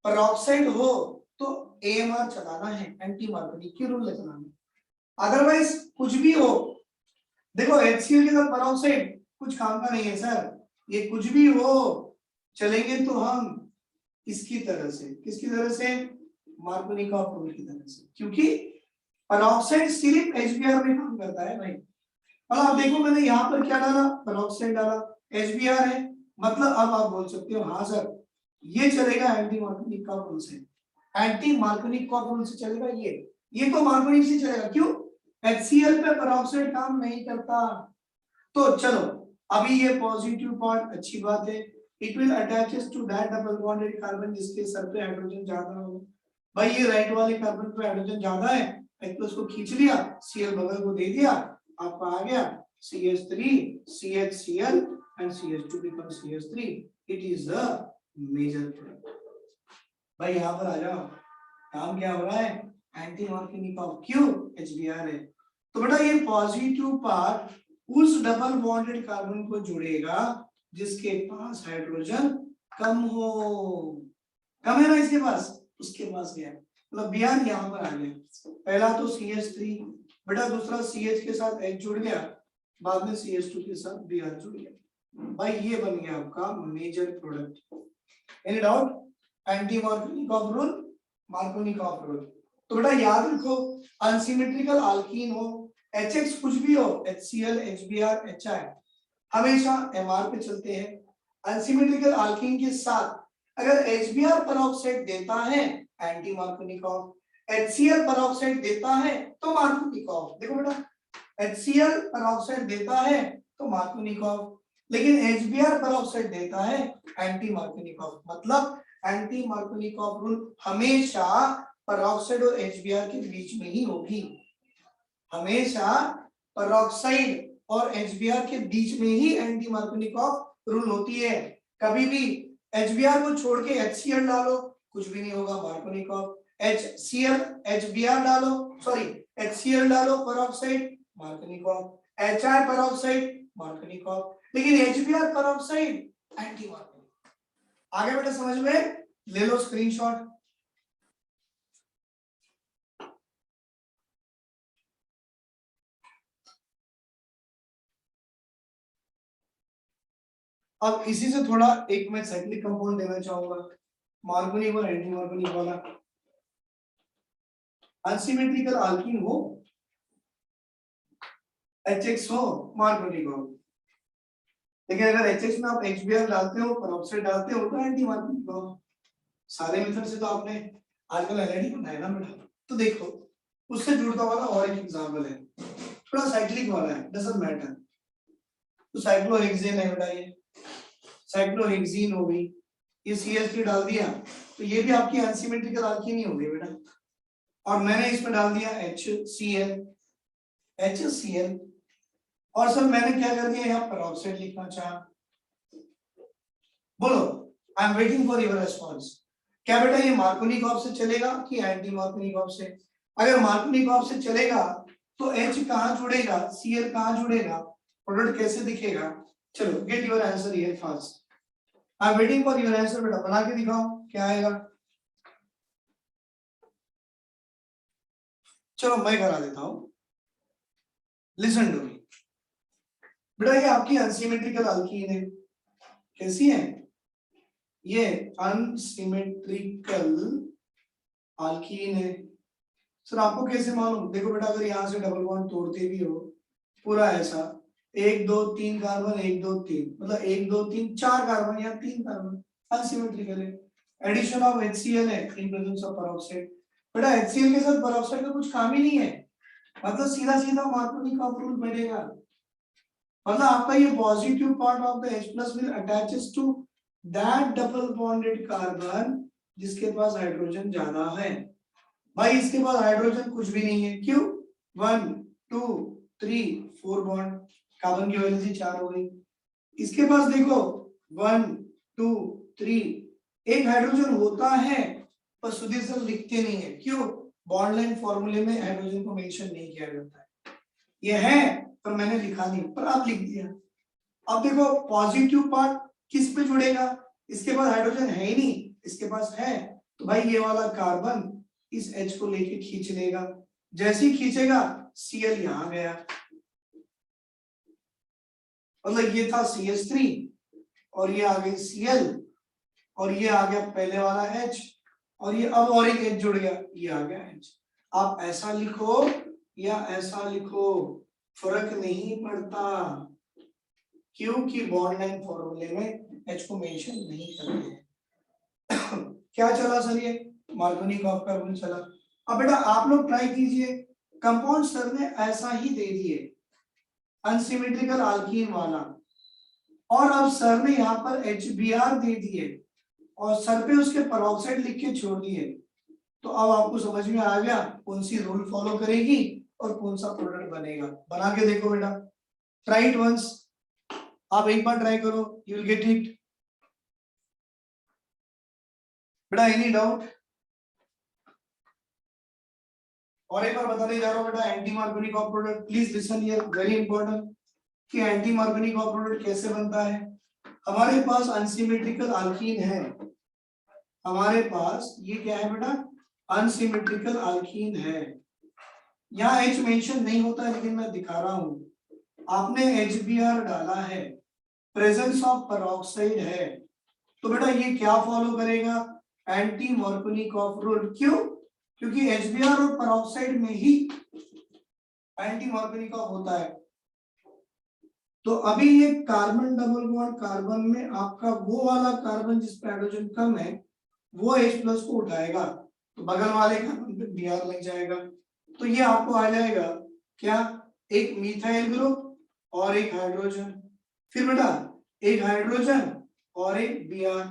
Speaker 1: पेरोक्साइड हो, तो AMR चलाना है, एंटी मार्कोनी की रूल चलाना। अदरवाइज कुछ भी हो, देखो HCl के साथ पेरोक्साइड कुछ काम का नहीं है सर, ये कुछ भी हो चलेंगे तो हम इसकी तरह से, किसकी तरह से, मार्कोनिकॉफ रूल की तरह से, क्योंकि पेरोक्साइड सिर्फ HBr में काम करता है भाई। मतलब आप देखो मैंने यहाँ पर क्या डाला, पेरोक्साइड डाला, HBr है, मतलब अब आप बोल सकते हो हाँ सर ये चलेगा एंटी मार्कोनिकॉफ रूल से, एंटी मार्कोनिकॉफ रूल से चलेगा ये तो मार्कोनिक से चलेगा, क्यों, HCl पे पेरोक्साइड काम नहीं करता। तो चलो अभी ये पॉजिटिव पार्ट अच्छी बात है, it will attaches to that double bonded carbon जिसके सर पे हाइड्रोजन ज्यादा हो। भाई ये राइट वाले कार्बन पे हाइड्रोजन ज्यादा है, H+ को खींच लिया, Cl बगल को दे दिया, आपका आ गया CH3, CHCl and CH2 becomes CH3, it is the major product। भाई यहाँ पर आ जाओ, काम क्या हो रहा है, एंटी मार्कोनिकॉफ, क्यों, HBr है। तो बेटा ये पॉजिटिव पार्ट उस डबल बॉन्डेड कार्बन को जुड़ेगा जिसके पास हाइड्रोजन कम हो, कम है ना इसके पास, उसके पास गया, मतलब Br यहाँ पर आ गया, पहला तो CH3, बेटा दूसरा CH के साथ H जुड़ गया, बाद में CH2 के साथ Br जुड़ गया, भाई ये बन गया आपका major product. Any doubt, anti Markovnikov rule, Markovnikov rule. तो बेटा याद रखो अनसिमेट्रिकल अल्कीन हो, HX कुछ भी हो, HCl, HBr, HI हमेशा MR पे चलते हैं। अनसिमेट्रिकल अल्कीन के साथ अगर HBr पेरोक्साइड देता है एंटी मार्कोनिकॉफ, HCl पेरोक्साइड देता है तो मार्कोनिकॉफ। देखो बेटा HCl पेरोक्साइड देता है तो मार्कोनिकॉफ, लेकिन HBr पेरोक्साइड देता है एंटी मार्कोनिकॉफ, मतलब एंटी मार्कोनिकॉफ रूल हमेशा पेरोक्साइड और HBr के बीच में ही होगी, हमेशा पेरोक्साइड और HBr के बीच में ही एंटी मार्कोनिकॉफ रूल होती है। कभी भी HBr को छोड़ के HCl डालो कुछ भी नहीं होगा, मार्कोनिकॉफ, HCl HBr डालो, सॉरी HCl डालो peroxide, Markovnikov, HI peroxide, Markovnikov, लेकिन HBr पेरोक्साइड एंटी मार्कोनिकॉफ। आगे बेटा समझ में, ले लो स्क्रीनशॉट। अब इसी से थोड़ा एक मैं साइक्लिक कंपाउंड देना चाहूंगा, मार्कोनिक और एंटी मार्कोनिक वाला। अनसिमेट्रिकल अल्कीन हो, HX हो, मार्कोनिक हो, लेकिन अगर HX में आप HBr डालते हो, पेरोक्साइड डालते हो तो एंटी मार्कोनिक हो। सारे मेथड से तो आपने आजकल एलआईडी बनाया ना बेटा, तो देखो उससे जुड़ता हुआ और एक एग्जांपल है, थोड़ा साइक्लिक वाला है, डजंट मैटर। तो साइक्लोहेक्सेन है बेटा, ये साइक्लोहेक्सीन हो गई, ये CH3 डाल दिया तो ये भी आपकी अनसिमेट्रिकल अल्कीन ही हो गई बेटा। और मैंने इसमें डाल दिया HCl और सर मैंने क्या कर दिया यहाँ पेरोक्साइड लिखना चाहा। बोलो, I am waiting for your response. क्या बेटा ये मार्कोनिकॉफ से चलेगा कि एंटी मार्कोनिकॉफ से? अगर मार्कोनिकॉफ से चलेगा तो H कहाँ जुड़ेगा, Cl कहाँ जुड़ेगा, प्रोडक्ट कैसे दिखेगा? चलो get your answer here fast. I am waiting for your answer बेटा, बना के दिखाओ क्या आएगा। चलो मैं करा देता हूं, लिसन टू मी। बेटा ये आपकी अनसिमेट्रिकल अल्कीन है, कैसी है ये? अनसिमेट्रिकल अल्कीन है। सर आपको कैसे मालूम? देखो बेटा अगर यहाँ से डबल बॉन्ड तोड़ते भी हो पूरा ऐसा 1 2 3 कार्बन 1 2 3 मतलब 1 2 3 4 कार्बन या 3 कार्बन अनसिमेट्रिकल है। एडिशन ऑफ HCl है इन प्रेजेंस ऑफ पेरोक्साइड। बेटा HCl के साथ पेरोक्साइड का कुछ काम ही नहीं है, मतलब सीधा सीधा मार्कोनिकॉफ रूल बैठेगा। मतलब आपका ये positive part of the H+ will attaches to that double bonded carbon जिसके पास हाइड्रोजन ज्यादा है। भाई इसके पास हाइड्रोजन कुछ भी नहीं है, क्यों? 1 2 3 4 बॉन्ड, कार्बन की वैलेंसी 4 हो गई। इसके पास देखो 1 2 3 एक हाइड्रोजन होता है पर सुधीर सर लिखते नहीं है, क्यों? बॉन्ड लाइन फॉर्मूले में हाइड्रोजन को मेंशन नहीं किया जाता है। ये है पर मैंने लिखा नहीं, पर आप लिख दिया। अब देखो पॉजिटिव पार्ट किस पे जुड़ेगा? इसके पास हाइड्रोजन है ही नहीं, इसके पास है तो भाई ये वाला कार्बन इस H को लेके खींच लेगा। जैसे ही खींचेगा Cl यहां गया, मतलब ये था CH3 और ये आ गई Cl और ये आ गया पहले वाला H और ये अब और एक H जुड़ गया, ये आ गया H। आप ऐसा लिखो या ऐसा लिखो फर्क नहीं पड़ता, क्योंकि बॉन्ड लाइन फॉर्मूले में H को मेंशन नहीं करते हैं। क्या चला सर? ये मार्कोनिकॉफ का रूल चला। अब बेटा आप लोग ट्राई कीजिए, कंपाउंड सर ने ऐसा ही दे दिए अनसिमेट्रिकल अल्कीन वाला, और अब सर ने यहाँ पर HBr दे दिए और सर पे उसके पेरोक्साइड लिख के छोड़ दिए। तो अब आपको समझ में आ गया कौन सी रूल फॉलो करेगी और कौन सा प्रोडक्ट बनेगा। बना के देखो बेटा, ट्राई इट वंस। आप एक बार ट्राई करो, यू विल गेट इट। बेटा एनी डाउट? और एक बार बताने जा रहा हूं बेटा, anti Markovnikov product please listen here, very important, कि एंटी मार्कोनिकॉफ प्रोडक्ट कैसे बनता है। हमारे पास अनसिमेट्रिकल अल्कीन है, हमारे पास ये क्या है बेटा? अनसिमेट्रिकल अल्कीन है। यहाँ H मेंशन नहीं होता है लेकिन मैं दिखा रहा हूं। आपने HBr डाला है, प्रेजेंस ऑफ पेरोक्साइड है, तो बेटा ये क्या फॉलो करेगा? Anti Markovnikov rule. क्यों? क्योंकि HBr और पेरोक्साइड में ही एंटी मार्कोनिकॉफ होता है। तो अभी ये कार्बन डबल बॉन्ड कार्बन में आपका वो वाला कार्बन जिस पे हाइड्रोजन कम है वो H+ को उठाएगा, तो बगल वाले कार्बन पे Br लग जाएगा। तो ये आपको आ जाएगा क्या? एक मिथाइल ग्रुप और एक हाइड्रोजन, फिर बेटा एक हाइड्रोजन और एक Br।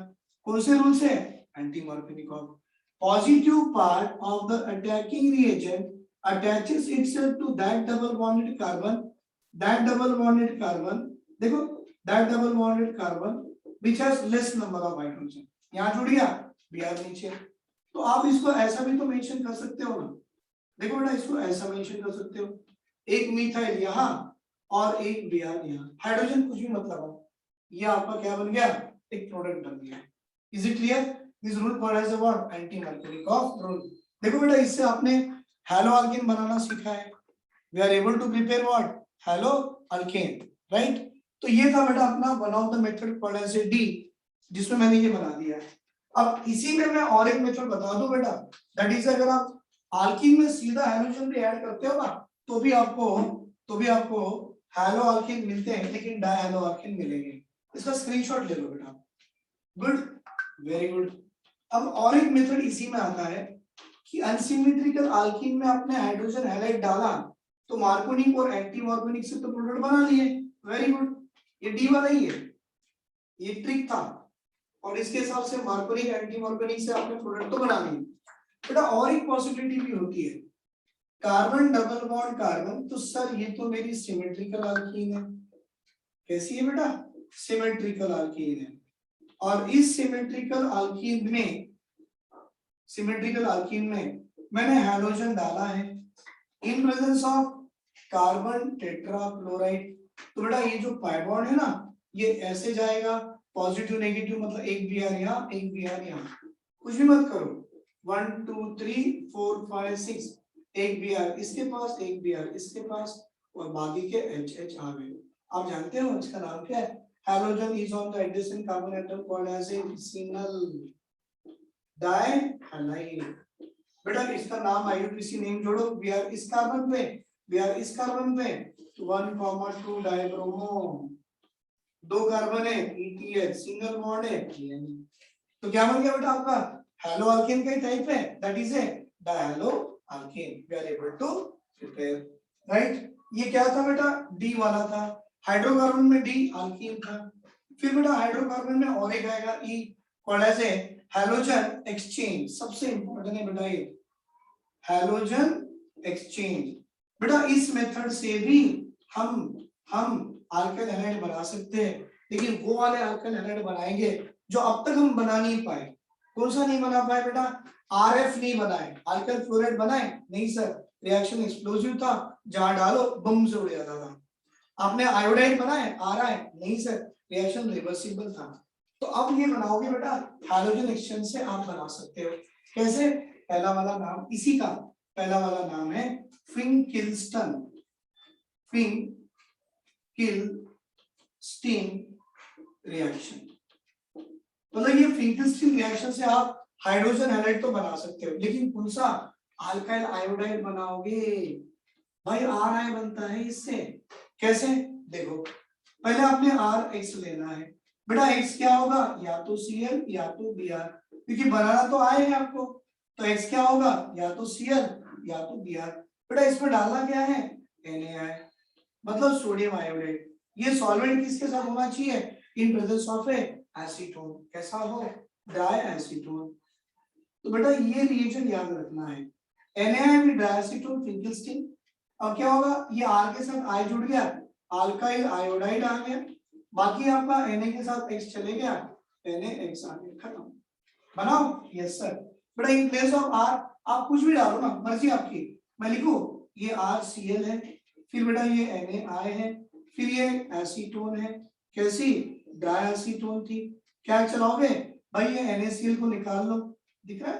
Speaker 1: कौन से रूल से? Anti Markovnikov. Positive part of the attacking reagent attaches itself to that double bonded carbon, देखो that double bonded carbon which has less number of hydrogen, यहाँ जुड़ गया Br नीचे। तो आप इसको ऐसा भी तो मेंशन कर सकते हो ना, देखो बेटा इसको ऐसा मेंशन कर सकते हो, एक मिथाइल यहाँ और एक Br यहाँ, हाइड्रोजन कुछ भी मतलब हो, ये आपका क्या बन गया? एक प्रोडक्ट बन गया। Is it clear? This rule called as what? Anti Markovnikov rule. देखो बेटा इससे आपने हैलो अल्केन बनाना सीखा है, we are able to prepare what? Haloalkane, right? तो ये था बेटा अपना one of the method called as D, जिसमें मैंने ये बना दिया है। अब इसी में मैं और एक मेथड बता दूं बेटा, दैट इज अगर आप अल्कीन में सीधा हाइड्रोजन भी ऐड करते हो ना तो भी आपको हैलो अल्कीन मिलते हैं, लेकिन डायहैलो अल्कीन मिलेंगे। इसका स्क्रीनशॉट ले लो बेटा। Good, very good. अब और एक मेथड इसी में आता है कि अनसिमेट्रिकल अल्कीन में आपने हाइड्रोजन हैलाइड डाला तो मार्कोनिक और एंटी मार्कोनिक से तो प्रोडक्ट बना लिए, वेरी गुड। ये डी वाला ही है, ये ट्रिक था, और इसके हिसाब से मार्कोनिक एंटी मार्कोनिक से आपने प्रोडक्ट तो बना ली। बेटा और एक पॉसिबिलिटी भी होती है, कार्बन डबल बॉन्ड कार्बन, तो सर ये तो मेरी सिमेट्रिकल अल्कीन है। कैसी है बेटा? सिमेट्रिकल अल्कीन है। और इस सिमेट्रिकल अल्कीन में मैंने हैलोजन डाला है in presence of carbon tetrachloride. तो बेटा ये जो पाई बॉन्ड है ना, ये ऐसे जाएगा, पॉजिटिव नेगेटिव, मतलब एक Br यहाँ, एक Br यहाँ, कुछ भी मत करो, 1 2 3 4 5 6, एक Br इसके पास, एक Br इसके पास, और बाकी के HH आ गए। आप जानते हो इसका नाम क्या है? Halogen is on the adjacent carbon atom called as a vicinal dihalide. बेटा इसका नाम IUPAC नेम जोड़ो, Br इस कार्बन पे, Br इस कार्बन पे, 1,2 डाइब्रोमो, 2 कार्बन है, ETH सिंगल बॉन्ड है, तो क्या बन गया बेटा आपका? हैलो अल्केन का ही टाइप है, that is a dihaloalkane. We are able to prepare, right. ये क्या था बेटा? डी वाला था, हाइड्रोकार्बन में डी अल्कीन था। फिर बेटा हाइड्रोकार्बन में और एक आएगा ई, called as a halogen exchange. सबसे इंपॉर्टेंट है बेटा ये हैलोजन एक्सचेंज। बेटा इस मेथड से भी हम अल्काइल हैलाइड बना सकते हैं, लेकिन वो वाले अल्काइल हैलाइड बनाएंगे जो अब तक हम बना नहीं पाए। कौन सा नहीं बना पाए बेटा? RF नहीं बनाए, अल्काइल फ्लोराइड बनाए नहीं सर, रिएक्शन एक्सप्लोसिव था, जहां डालो बम से उड़ जाता था। आपने आयोडाइड बनाए, आ रहा है नहीं सर, रिएक्शन रिवर्सिबल था। तो अब ये बनाओगे बेटा हैलोजन एक्सचेंज से आप बना सकते हो। कैसे? पहला वाला नाम इसी का, पहला वाला नाम है फिंकिल्स्टन, फिंकिल्स्टीन रिएक्शन। मतलब ये फिंकिल्स्टीन रिएक्शन से आप हाइड्रोजन हैलाइड तो बना सकते हो, लेकिन कौन सा? अल्काइल आयोडाइड बनाओगे भाई, RI बनता है इससे। कैसे? देखो पहले आपने RX लेना है बेटा, X क्या होगा? या तो Cl या तो Br, क्योंकि बनाना तो आए है आपको, तो X क्या होगा? या तो Cl या तो Br। बेटा इसमें डालना क्या है? NaI, मतलब सोडियम आयोडाइड। ये सॉल्वेंट किसके साथ होना चाहिए? In presence of A acetone. कैसा हो? Dry acetone. तो बेटा ये रिएक्शन याद रखना है, NaI में ड्राई एसीटोन फिंकिल्स्टीन। अब क्या होगा? ये R के साथ I जुड़ गया, अल्काइल आयोडाइड आ गया, बाकी आपका Na के साथ X चले गया, NaX आ गया, खत्म। बनाओ? Yes sir. बेटा इन प्लेस ऑफ R आप कुछ भी डालो ना, मर्जी आपकी। मैं लिखूं ये RCl है, फिर बेटा ये NaI है, फिर ये एसीटोन है। कैसी? ड्राई एसीटोन थी। क्या चलाओगे भाई? ये NaCl को निकाल लो, दिख रहा है?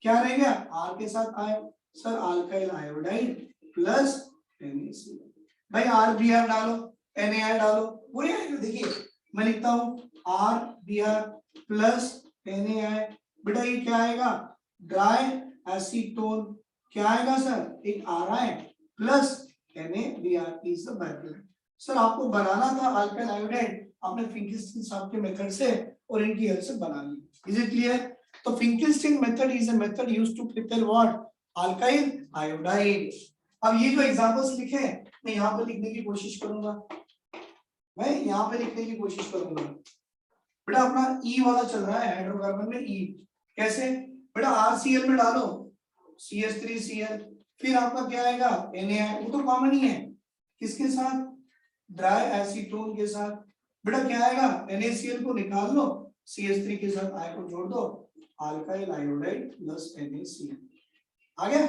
Speaker 1: क्या रह गया? R के साथ आए sir, alkyl iodide plus NaCl। भाई RBr डालो, NaI डालो, वही आएगा। देखिए मैं लिखता हूँ RBr प्लस NaI। बेटा ये क्या आएगा? Dry acetone. क्या आएगा सर? एक RI plus NaBr is the by-product. Sir आपको बनाना था अल्काइल आयोडाइड, आपने फिंकिल्स्टीन साहब के मेथड से और इनकी हेल्प से बना ली। Is it clear? तो Finkelstein method is a method used to prepare what? Alkyl iodide. अब ये जो एग्जांपल्स लिखे हैं मैं यहाँ पे लिखने की कोशिश करूंगा, मैं यहाँ पे लिखने की कोशिश करूंगा। बेटा अपना E वाला चल रहा है हाइड्रोकार्बन में E। कैसे? बेटा RCl में डालो CH3Cl, फिर आपका क्या आएगा? NaI, वो तो कॉमन ही है, किसके साथ? ड्राई एसीटोन के साथ। बेटा क्या आएगा? NaCl को निकाल लो, CH3 के साथ I को जोड़ दो, अल्काइल आयोडाइड प्लस NaCl आ गया,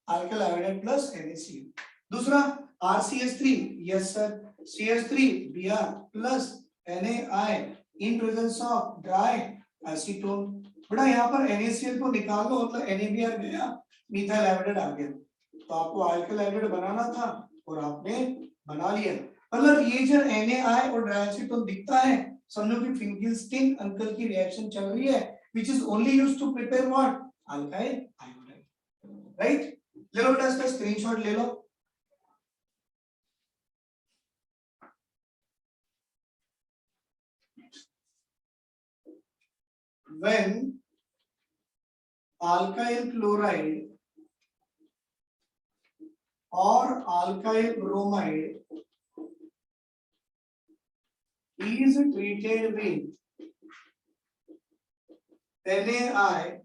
Speaker 1: अल्काइल आयोडाइड प्लस NaCl। दूसरा RCH3, yes sir, CH3Br plus NaI in presence of dry acetone. बेटा यहाँ पर NaCl को निकाल लो, मतलब NaBr गया, मिथाइल आयोडाइड आ गया। तो आपको अल्काइल आयोडाइड बनाना था और आपने बना लिया। मतलब ये जो NaI और ड्राई एसीटोन दिखता है, समझो कि फिंकिल्स्टीन अंकल की रिएक्शन चल रही है, which is only used to prepare what? Alkyl iodide, right? ले लो बेटा इसका स्क्रीनशॉट ले लो। When alkyl chloride or alkyl bromide is treated with NaI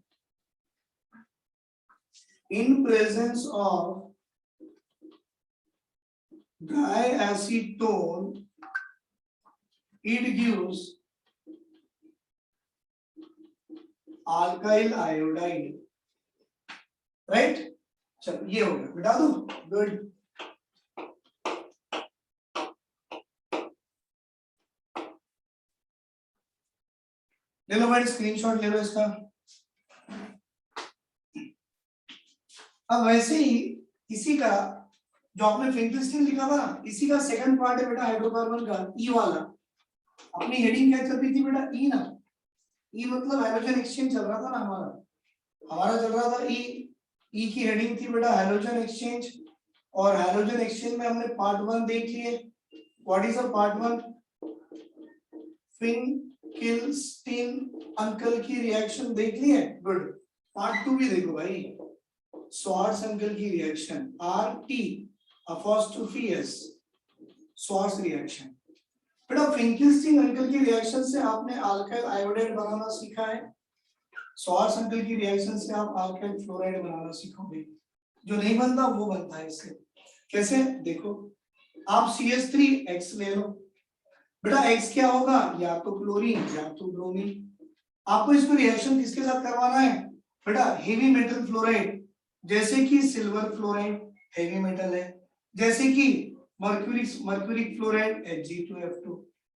Speaker 1: in presence of diacetone, it gives alkyl iodide, right? चलो ये हो गया, बिठा दो, गुड। ले लो भाई स्क्रीनशॉट ले लो इसका। अब वैसे ही इसी का जो आपने फिंकलिस्टीन लिखा था ना, इसी का सेकंड पार्ट है बेटा हाइड्रोकार्बन का ई वाला। अपनी हेडिंग क्या चल रही थी बेटा, ई ना, ई मतलब हाइड्रोजन एक्सचेंज चल रहा था ना हमारा चल रहा था ई की हेडिंग थी बेटा हाइड्रोजन एक्सचेंज, और हाइड्रोजन एक्सचेंज में हमने पार्ट 1 देख लिए। What is the part 1? Finkelstein uncle की रिएक्शन देख ली है, गुड। पार्ट 2 भी देखो भाई, स्वार्ट्ज अंकल की reaction, RT apostrophe S, Swarts reaction. बेटा फिंकलिस्टीन अंकल की रिएक्शन से आपने अल्काइल आयोडाइड बनाना सीखा है, स्वार्ट्ज अंकल की रिएक्शन से आप अल्काइल फ्लोराइड बनाना सीखोगे। जो नहीं बनता वो बनता है इससे। कैसे? देखो, आप CH3X ले लो बेटा, X क्या होगा, या तो क्लोरीन या तो ब्रोमीन। आपको इसको रिएक्शन किसके साथ करवाना है बेटा, हेवी मेटल फ्लोराइड, जैसे कि सिल्वर फ्लोराइड हेवी मेटल है, जैसे कि मर्क्यूरिक फ्लोराइड Hg2F2।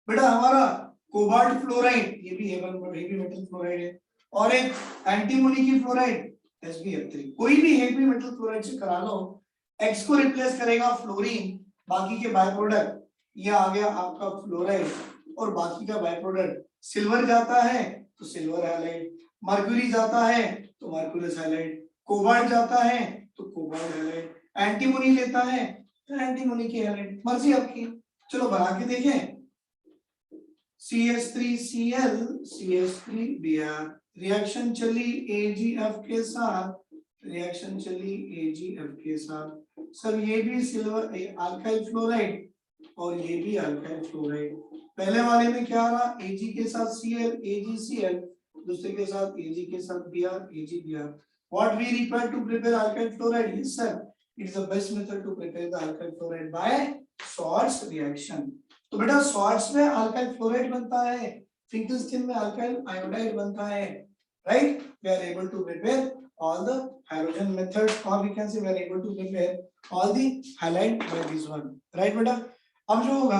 Speaker 1: बेटा हमारा कोबाल्ट फ्लोराइड ये भी हेवी मेटल फ्लोराइड है, और एक एंटीमोनी की फ्लोराइड SbF3। कोई भी हेवी मेटल फ्लोराइड से करा लो, X को रिप्लेस करेगा फ्लोरीन, बाकी के बाय प्रोडक्ट ये आ गया आपका फ्लोराइड, और बाकी का बाय प्रोडक्ट सिल्वर जाता है तो सिल्वर हैलाइड, मर्क्यूरी जाता है तो मर्क्यूरस हैलाइड, कोबाल्ट जाता है तो कोबाल्ट हैलाइड, एंटीमोनी लेता है तो एंटीमोनी की हैलाइड, मर्जी आपकी। चलो बना के देखें। CH3Cl CH3Br, रिएक्शन चली AgF के साथ, रिएक्शन चली AgF के साथ। सर ये भी सिल्वर अल्काइल फ्लोराइड और ये भी अल्काइल फ्लोराइड। पहले वाले में क्या रहा, Ag के साथ Cl AgCl, दूसरे के साथ Ag के साथ Br AgBr। What we require to prepare alkyl fluoride? Yes sir, it is the best method to prepare the alkyl fluoride by Schwarz reaction। तो बेटा स्वार्ट्ज में अल्काइल फ्लोराइड बनता है, फिंकलिस्टीन में अल्काइल आयोडाइड बनता है, right? We are able to prepare all the halogen methods, or we can say we are able to prepare all the halide by this one, right बेटा? अब जो होगा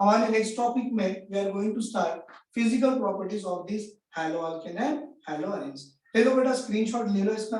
Speaker 1: हमारे नेक्स्ट टॉपिक में we are going to start physical properties of this haloalkane and haloarenes। ले लो बेटा स्क्रीनशॉट ले लो इसका।